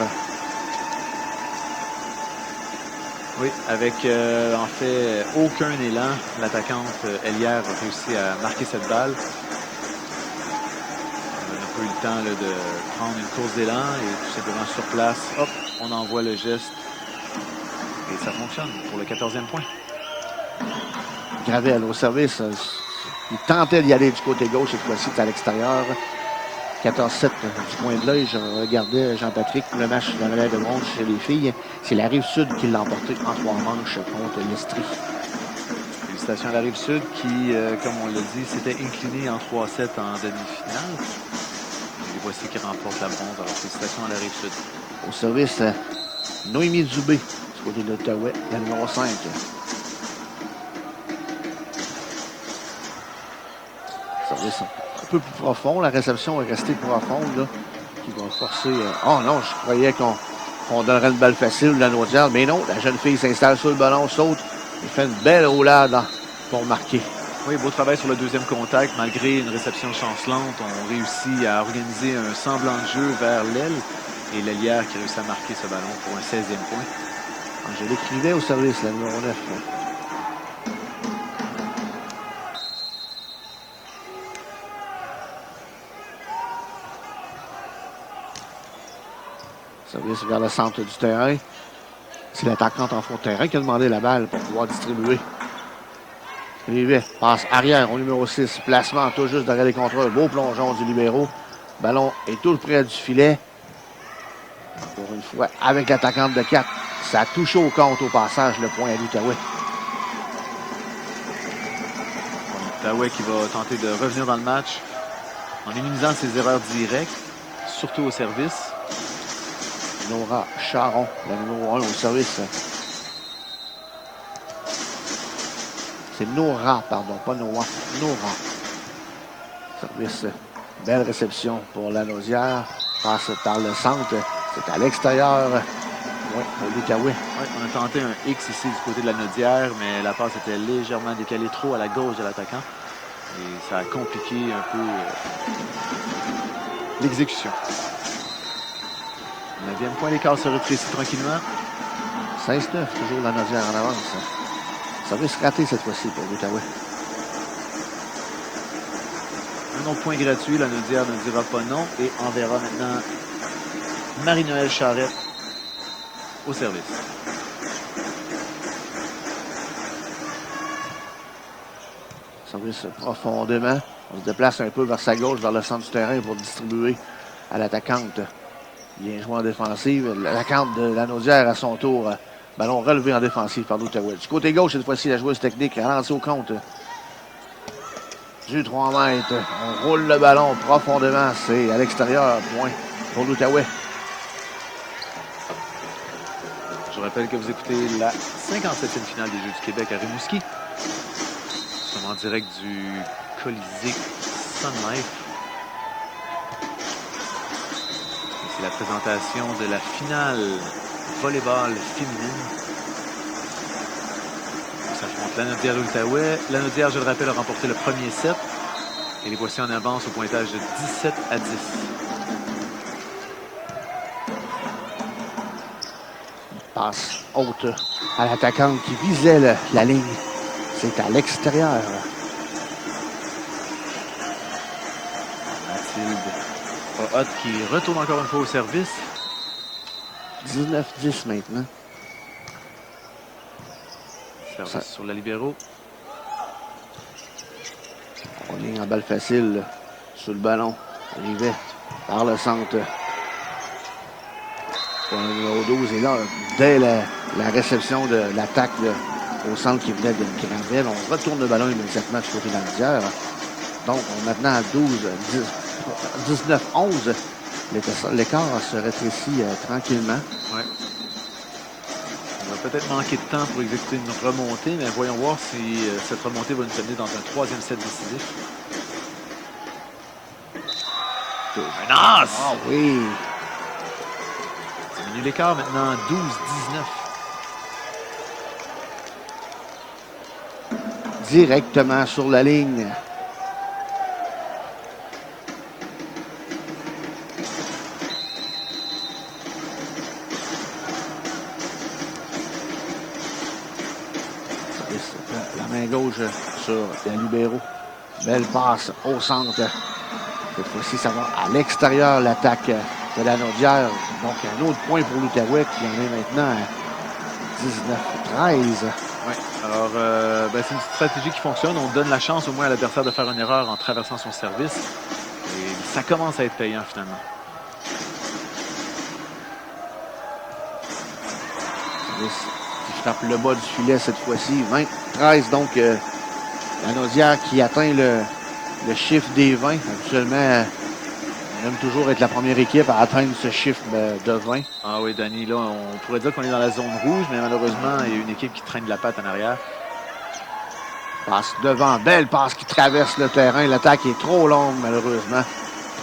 Oui, avec en fait aucun élan, l'attaquante Hélière a réussi à marquer cette balle. On n'a pas eu le temps là, de prendre une course d'élan et tout simplement sur place, hop, on envoie le geste et ça fonctionne pour le 14e point. Gravel au service. Il tentait d'y aller du côté gauche cette fois-ci, c'est à l'extérieur. 14-7 du coin de l'œil. Je regardais Jean-Patrick, le match de la médaille de bronze chez les filles. C'est la Rive-Sud qui l'a emporté en 3 manches contre l'Estrie. Félicitations à la Rive-Sud qui, comme on l'a dit, s'était inclinée en 3-7 en demi-finale. Et voici qui remporte la bronze. Alors félicitations à la Rive-Sud. Au service, Noémie Dubé du côté de l'Outaouais, la numéro 5. Service un peu plus profond. La réception est restée profonde. Là, qui va forcer... Oh non, je croyais qu'on donnerait une balle facile ou la Lanaudière. Mais non, la jeune fille s'installe sur le ballon, saute et fait une belle roulade là, pour marquer. Oui, beau travail sur le deuxième contact. Malgré une réception chancelante, on réussit à organiser un semblant de jeu vers l'aile. Et l'Hélière qui réussit à marquer ce ballon pour un 16e point. Angélique Rivet au service, la numéro 9. Service vers le centre du terrain. C'est l'attaquante en fond de terrain qui a demandé la balle pour pouvoir distribuer. Rivet passe arrière au numéro 6. Placement tout juste derrière les contrôles. Beau plongeon du libéraux. Ballon est tout près du filet. Pour une fois, avec l'attaquante de 4. Ça a touché au compte au passage le point à l'Outaouais. L'Outaouais qui va tenter de revenir dans le match en minimisant ses erreurs directes, surtout au service. Nora Charon, la numéro 1 au service. C'est Nora, pardon, pas Noah. Nora. Service. Belle réception pour Lanaudière. Passe par le centre. C'est à l'extérieur. Oui, pour l'Outaouais. Oui, on a tenté un X ici du côté de Lanaudière, mais la passe était légèrement décalée trop à la gauche de l'attaquant. Et ça a compliqué un peu l'exécution. 9e point, l'écart se rétrécit tranquillement. 16-9, toujours la Naudière en avance. Ça va se rater cette fois-ci pour l'Outaouais. Un autre point gratuit, la Naudière ne dira pas non et enverra maintenant Marie-Noëlle Charrette au service. Service profondément. On se déplace un peu vers sa gauche, vers le centre du terrain pour distribuer à l'attaquante. Bien joué en défensive. L'attaquante de la Naudière à son tour. Ballon relevé en défensive par l'Outaouais. Du côté gauche, cette fois-ci, la joueuse technique ralentie au compte. Du 3 mètres. On roule le ballon profondément. C'est à l'extérieur. Point pour l'Outaouais. Je rappelle que vous écoutez la 57e finale des Jeux du Québec à Rimouski. Nous sommes en direct du Colisée Sun Life. C'est la présentation de la finale volleyball féminine. On s'affronte la Naudière et l'Outaouais. La Naudière, je le rappelle, a remporté le premier set. Et les voici en avance au pointage de 17-10. Passe haute à l'attaquante qui visait la ligne. C'est à l'extérieur. Mathilde Hot qui retourne encore une fois au service. 19-10 maintenant. Service sur la libéraux. On ligne en balle facile sur le ballon. Arrivé par le centre. Pour le numéro 12. Et là, dès la réception de l'attaque au centre qui venait de Granville, on retourne le ballon immédiatement du côté de la Naudière. Donc, on est maintenant à 19-11. L'écart se rétrécit tranquillement. Ouais. On va peut-être manquer de temps pour exécuter une remontée, mais voyons voir si cette remontée va nous amener dans un troisième set décisif. Un as! Ah oui! Diminue l'écart maintenant, 12-19. Directement sur la ligne. La main gauche sur la libéraux. Belle passe au centre. Cette fois-ci, ça va à l'extérieur, l'attaque de la Naudière. Donc, un autre point pour l'Outaouais qui en est maintenant à 19-13. Oui, alors c'est une stratégie qui fonctionne. On donne la chance au moins à l'adversaire de faire une erreur en traversant son service. Et ça commence à être payant finalement. Service qui frappe le bas du filet cette fois-ci. 20-13, donc la Naudière qui atteint le chiffre des 20. Habituellement, on aime toujours être la première équipe à atteindre ce chiffre de 20. Ah oui, Danny, là, on pourrait dire qu'on est dans la zone rouge, mais malheureusement, il y a une équipe qui traîne de la patte en arrière. Passe devant, belle passe qui traverse le terrain. L'attaque est trop longue, malheureusement.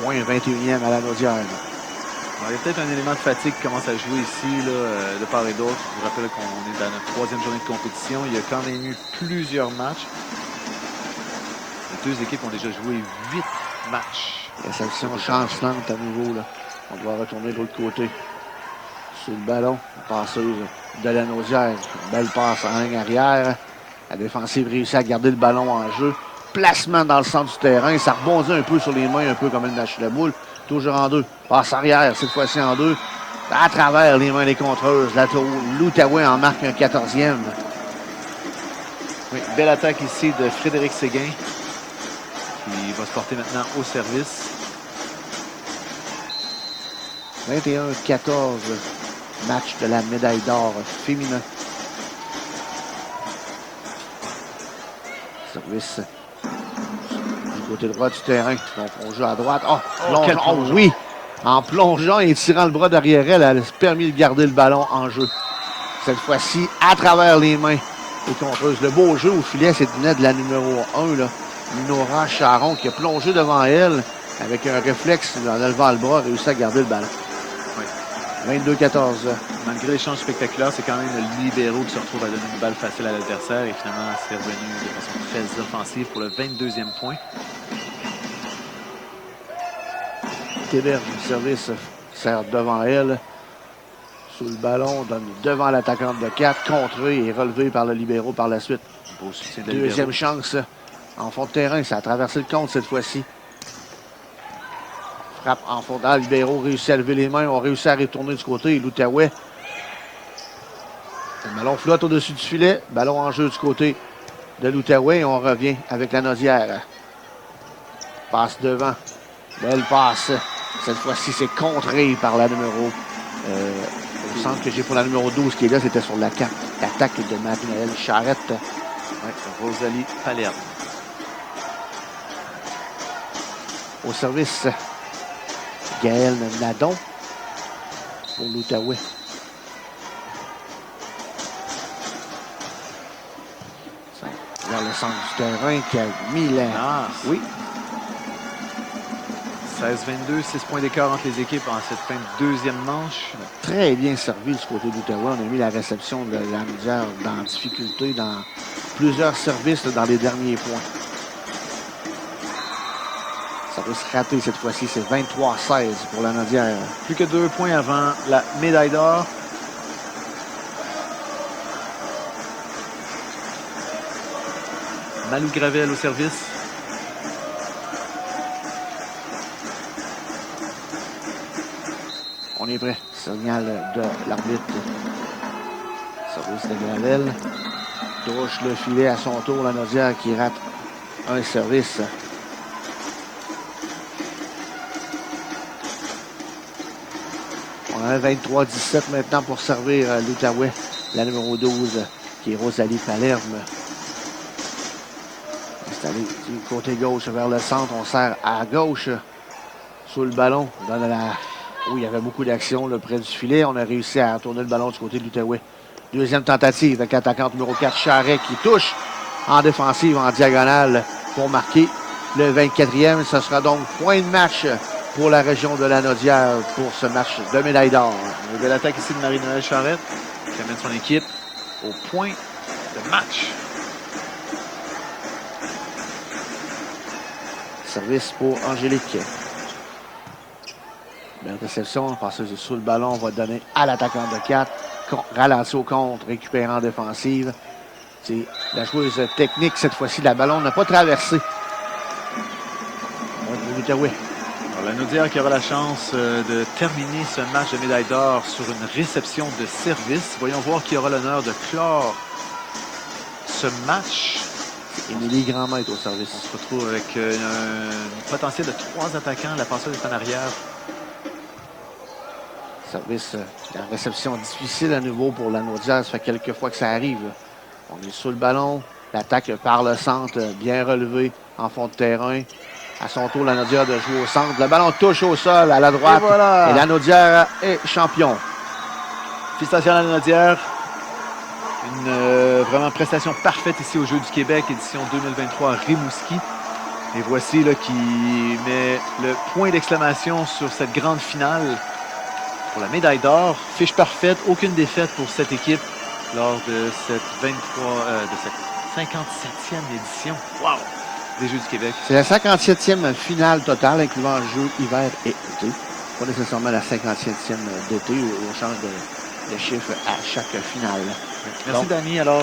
Point 21e à la Naudière. Alors, il y a peut-être un élément de fatigue qui commence à jouer ici, là, de part et d'autre. Je vous rappelle qu'on est dans notre troisième journée de compétition. Il y a quand même eu plusieurs matchs. Les deux équipes ont déjà joué 8 matchs. Réception chancelante à nouveau. Là. On doit retourner de l'autre côté. Sur le ballon, passeuse de la Naudière. Belle passe en ligne arrière. La défensive réussit à garder le ballon en jeu. Placement dans le centre du terrain. Ça rebondit un peu sur les mains, un peu comme une machine de boule. Toujours en deux. Passe arrière, cette fois-ci en deux. À travers les mains des contreuses. L'Outaouais en marque un 14e. Oui, belle attaque ici de Frédéric Séguin. Qui va se porter maintenant au service. 21-14. Match de la médaille d'or féminin. Service du côté droit du terrain. Donc, on joue à droite. Oui! En plongeant et tirant le bras derrière elle, elle a permis de garder le ballon en jeu. Cette fois-ci, à travers les mains des contreuses. Le beau jeu au filet, c'est de la numéro 1, là. Nora Charon, qui a plongé devant elle avec un réflexe en élevant le bras, a réussi à garder le ballon. Oui. 22-14. Malgré l'échange spectaculaire, c'est quand même le libéraux qui se retrouve à donner une balle facile à l'adversaire. Et finalement, c'est revenu de façon très offensive pour le 22e point. Théberge, le service sert devant elle. Sous le ballon, donne devant l'attaquante de 4, contré et relevé par le libéro par la suite. Beau soutien de Deuxième libéro. chance en fond de terrain. Ça a traversé le compte cette fois-ci. Frappe en fond dans le libéro, réussit à lever les mains. On réussit à retourner du côté. L'Outaouais. Le ballon flotte au-dessus du filet. Ballon en jeu du côté de l'Outaouais. On revient avec la Naudière. Passe devant. Belle passe. Cette fois-ci, c'est contré par la numéro. Il me semble que j'ai pour la numéro 12 qui est là. C'était sur la carte d'attaque de Marie-Noël Charrette. Ouais, Rosalie Palerme. Au service, Gaël Nadon pour l'Outaouais. Vers le centre du terrain qui a mis la... Ah, Oui, 16-22, 6 points d'écart entre les équipes en cette fin de deuxième manche. très bien servi du côté d'Outaouais. On a mis la réception de la Naudière dans difficulté dans plusieurs services dans les derniers points. Ça va se rater cette fois-ci. C'est 23-16 pour la Naudière. Plus que 2 points avant la médaille d'or. Malou Gravel au service. On est prêt. Signal de l'arbitre. Service de Gravel. Touche le filet à son tour. La Naudière qui rate un service. On a un 23-17 maintenant pour servir l'Outaouais. La numéro 12 qui est Rosalie Palerme. Installé du côté gauche vers le centre. On sert à gauche sous le ballon. Dans la... où il y avait beaucoup d'action près du filet. On a réussi à tourner le ballon du côté de l'Outaouais. Deuxième tentative avec l'attaquante numéro 4, Charret, qui touche en défensive, en diagonale pour marquer le 24e. Ce sera donc point de match pour la région de la Naudière pour ce match de médaille d'or. Une belle attaque ici de Marie-Noël Charrette qui amène son équipe au point de match. Service pour Angélique. Belle réception, passeuse sous le ballon, on va donner à l'attaquant de 4. Ralenti au contre, récupérant en défensive. C'est la joueuse technique cette fois-ci. La ballon n'a pas traversé. Oui. La Naudière qui aura la chance de terminer ce match de médaille d'or sur une réception de service. Voyons voir qui aura l'honneur de clore ce match. Émilie Grandmaître au service. On se retrouve avec un potentiel de 3 attaquants. La passeuse est en arrière. Service, la réception difficile à nouveau pour la Naudière. Ça fait quelques fois que ça arrive. On est sous le ballon. L'attaque par le centre, bien relevé en fond de terrain. À son tour, la Naudière de jouer au centre. Le ballon touche au sol à la droite. Et voilà. Et la Naudière est champion. Félicitations à la Naudière. Une vraiment prestation parfaite ici aux Jeux du Québec, édition 2023 à Rimouski. Et voici là, qui met le point d'exclamation sur cette grande finale pour la médaille d'or. Fiche parfaite, aucune défaite pour cette équipe lors de cette 57e édition. Wow! Des Jeux du Québec. C'est la 57e finale totale, incluant jeux hiver et été. Pas nécessairement la 57e d'été, où on change de chiffre à chaque finale. Merci, Donc, Dani. Alors,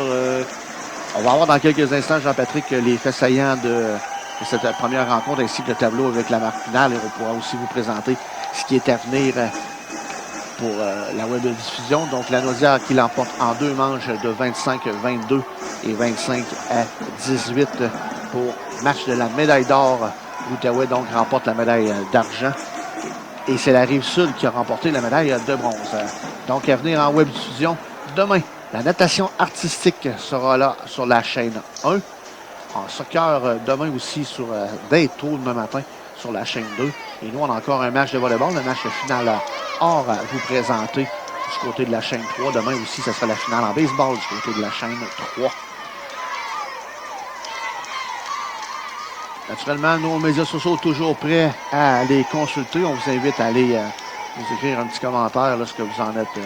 on va avoir dans quelques instants, Jean-Patrick, les faits saillants de cette première rencontre, ainsi que le tableau avec la marque finale. Et on pourra aussi vous présenter ce qui est à venir pour la web diffusion. Donc, la Naudière qui l'emporte en 2 manches de 25-22 et 25-18 pour match de la médaille d'or. L'Outaouais donc remporte la médaille d'argent. Et c'est la Rive-Sud qui a remporté la médaille de bronze. Donc, à venir en web diffusion demain. La natation artistique sera là sur la chaîne 1. En soccer, demain aussi, dès tôt demain matin, sur la chaîne 2. Et nous, on a encore un match de volleyball, le match final hors à vous présenter du côté de la chaîne 3. Demain aussi, ce sera la finale en baseball du côté de la chaîne 3. Naturellement, nos médias sociaux toujours prêts à les consulter. On vous invite à aller nous écrire un petit commentaire lorsque vous en êtes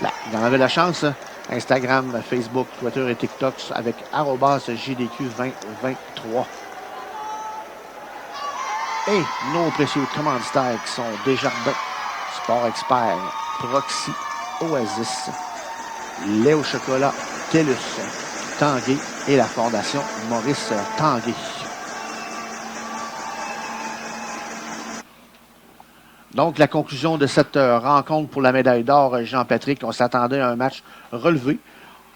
là. Vous en avez la chance. Instagram, Facebook, Twitter et TikTok avec @JDQ2023. Et nos précieux commanditaires qui sont Desjardins, Sport Expert, Proxy, Oasis, lait au chocolat TELUS, Tanguay et la Fondation Maurice Tanguay. Donc, la conclusion de cette rencontre pour la médaille d'or, Jean-Patrick, on s'attendait à un match relevé.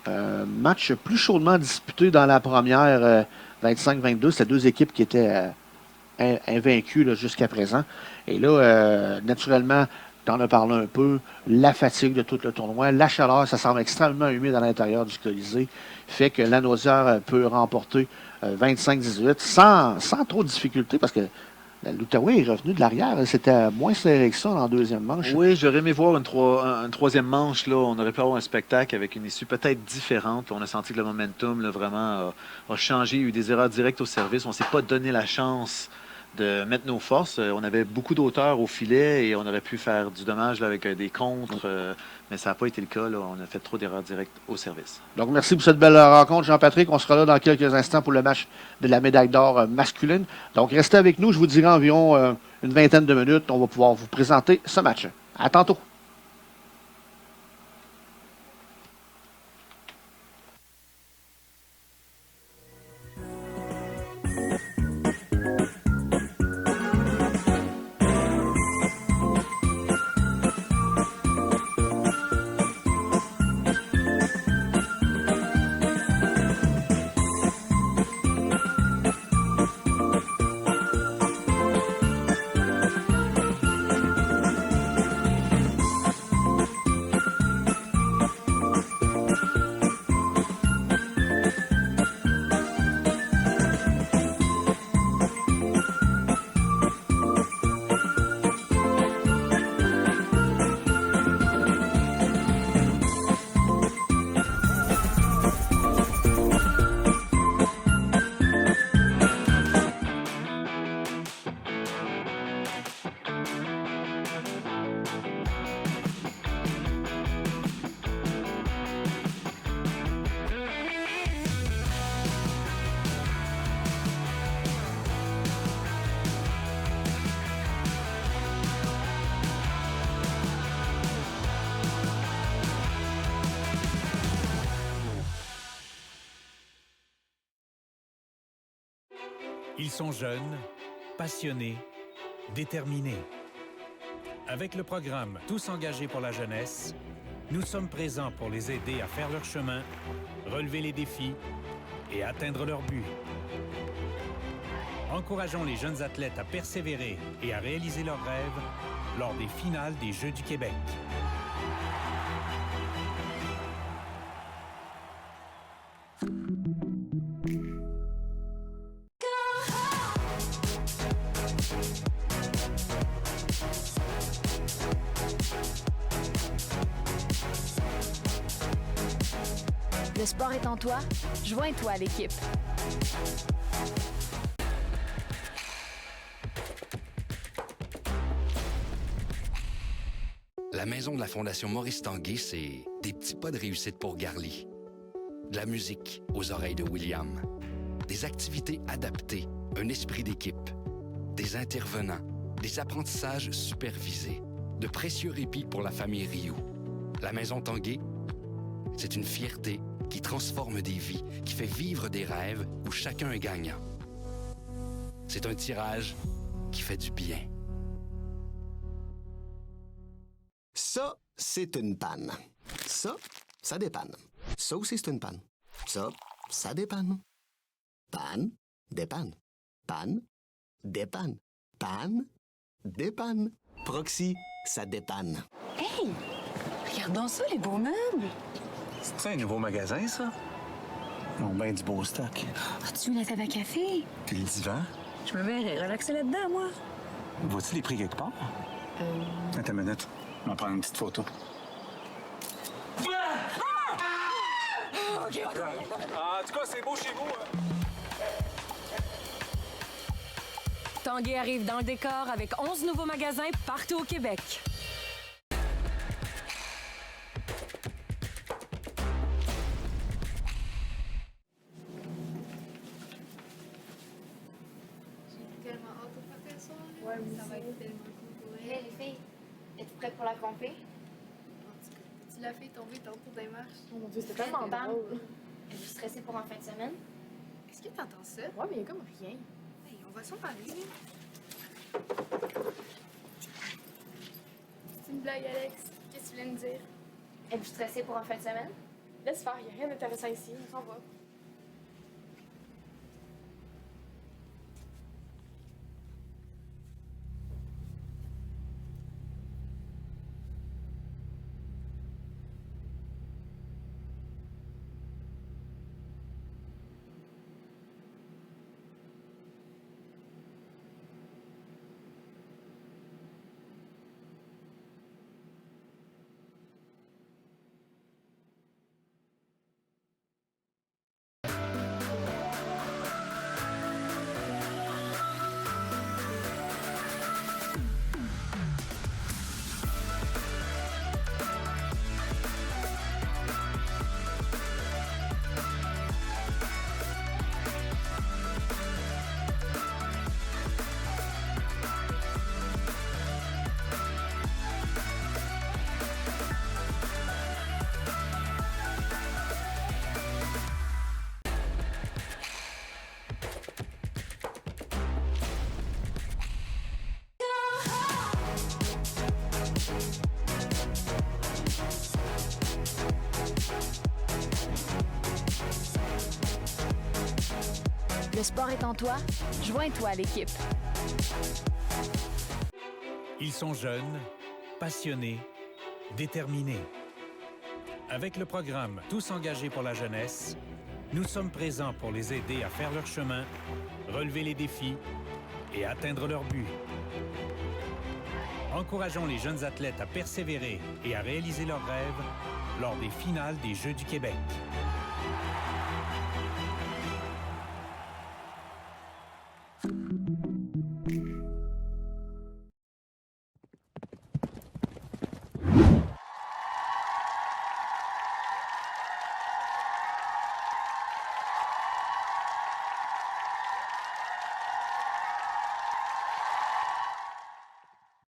Match plus chaudement disputé dans la première 25-22. C'était deux équipes qui étaient invaincues là, jusqu'à présent. Et là, naturellement, tu en as parlé un peu, la fatigue de tout le tournoi, la chaleur, ça semble extrêmement humide à l'intérieur du Colisée, fait que la Naudière peut remporter 25-18 sans trop de difficulté parce que l'Outaouais est revenu de l'arrière. C'était moins serré que ça en deuxième manche. Oui, j'aurais aimé voir une troisième manche. Là. On aurait pu avoir un spectacle avec une issue peut-être différente. On a senti que le momentum là, vraiment a changé. Il y a eu des erreurs directes au service. On ne s'est pas donné la chance de mettre nos forces. On avait beaucoup d'auteur au filet et on aurait pu faire du dommage là, avec des contres. Mais ça n'a pas été le cas. Là. On a fait trop d'erreurs directes au service. Donc, merci pour cette belle rencontre, Jean-Patrick. On sera là dans quelques instants pour le match de la médaille d'or masculine. Donc, restez avec nous. Je vous dirai environ une vingtaine de minutes. On va pouvoir vous présenter ce match. À tantôt. Ils sont jeunes, passionnés, déterminés. Avec le programme Tous engagés pour la jeunesse, nous sommes présents pour les aider à faire leur chemin, relever les défis et atteindre leurs buts. Encourageons les jeunes athlètes à persévérer et à réaliser leurs rêves lors des finales des Jeux du Québec. Le sport est en toi? Joins-toi à l'équipe. La maison de la Fondation Maurice Tanguay, c'est des petits pas de réussite pour Garly. De la musique aux oreilles de William. Des activités adaptées, un esprit d'équipe. Des intervenants, des apprentissages supervisés. De précieux répits pour la famille Rioux. La maison Tanguay, c'est une fierté qui transforme des vies, qui fait vivre des rêves où chacun est gagnant. C'est un tirage qui fait du bien. Ça, c'est une panne. Ça dépanne. Ça aussi, c'est une panne. Ça dépanne. Panne, dépanne. Panne, dépanne. Panne, dépanne. Proxy, ça dépanne. Hey! Regardons ça, les beaux meubles! C'est un nouveau magasin, ça? Ils ont bien du beau stock. As-tu vu la table à café? Puis le divan? Je me verrais relaxer là-dedans, moi. Vois-tu les prix quelque part? Attends une minute. On va prendre une petite photo. En tout cas, c'est beau chez vous. Tanguay arrive dans le décor avec 11 nouveaux magasins partout au Québec. Hey, les filles, êtes-vous prêtes pour la compé? la fille tombée tantôt dans les marches. Oh mon Dieu, c'était tellement drôle. Êtes-vous stressée pour en fin de semaine? Est-ce que t'entends ça? Ouais, mais il y a comme rien. Hey, on va s'en parler. C'est une blague, Alex. Qu'est-ce que tu viens de dire? Êtes-vous stressée pour en fin de semaine? Laisse faire, il n'y a rien d'intéressant ici, on s'en va. Le sport est en toi? Joins-toi à l'équipe. Ils sont jeunes, passionnés, déterminés. Avec le programme Tous engagés pour la jeunesse, nous sommes présents pour les aider à faire leur chemin, relever les défis et atteindre leurs buts. Encourageons les jeunes athlètes à persévérer et à réaliser leurs rêves lors des finales des Jeux du Québec.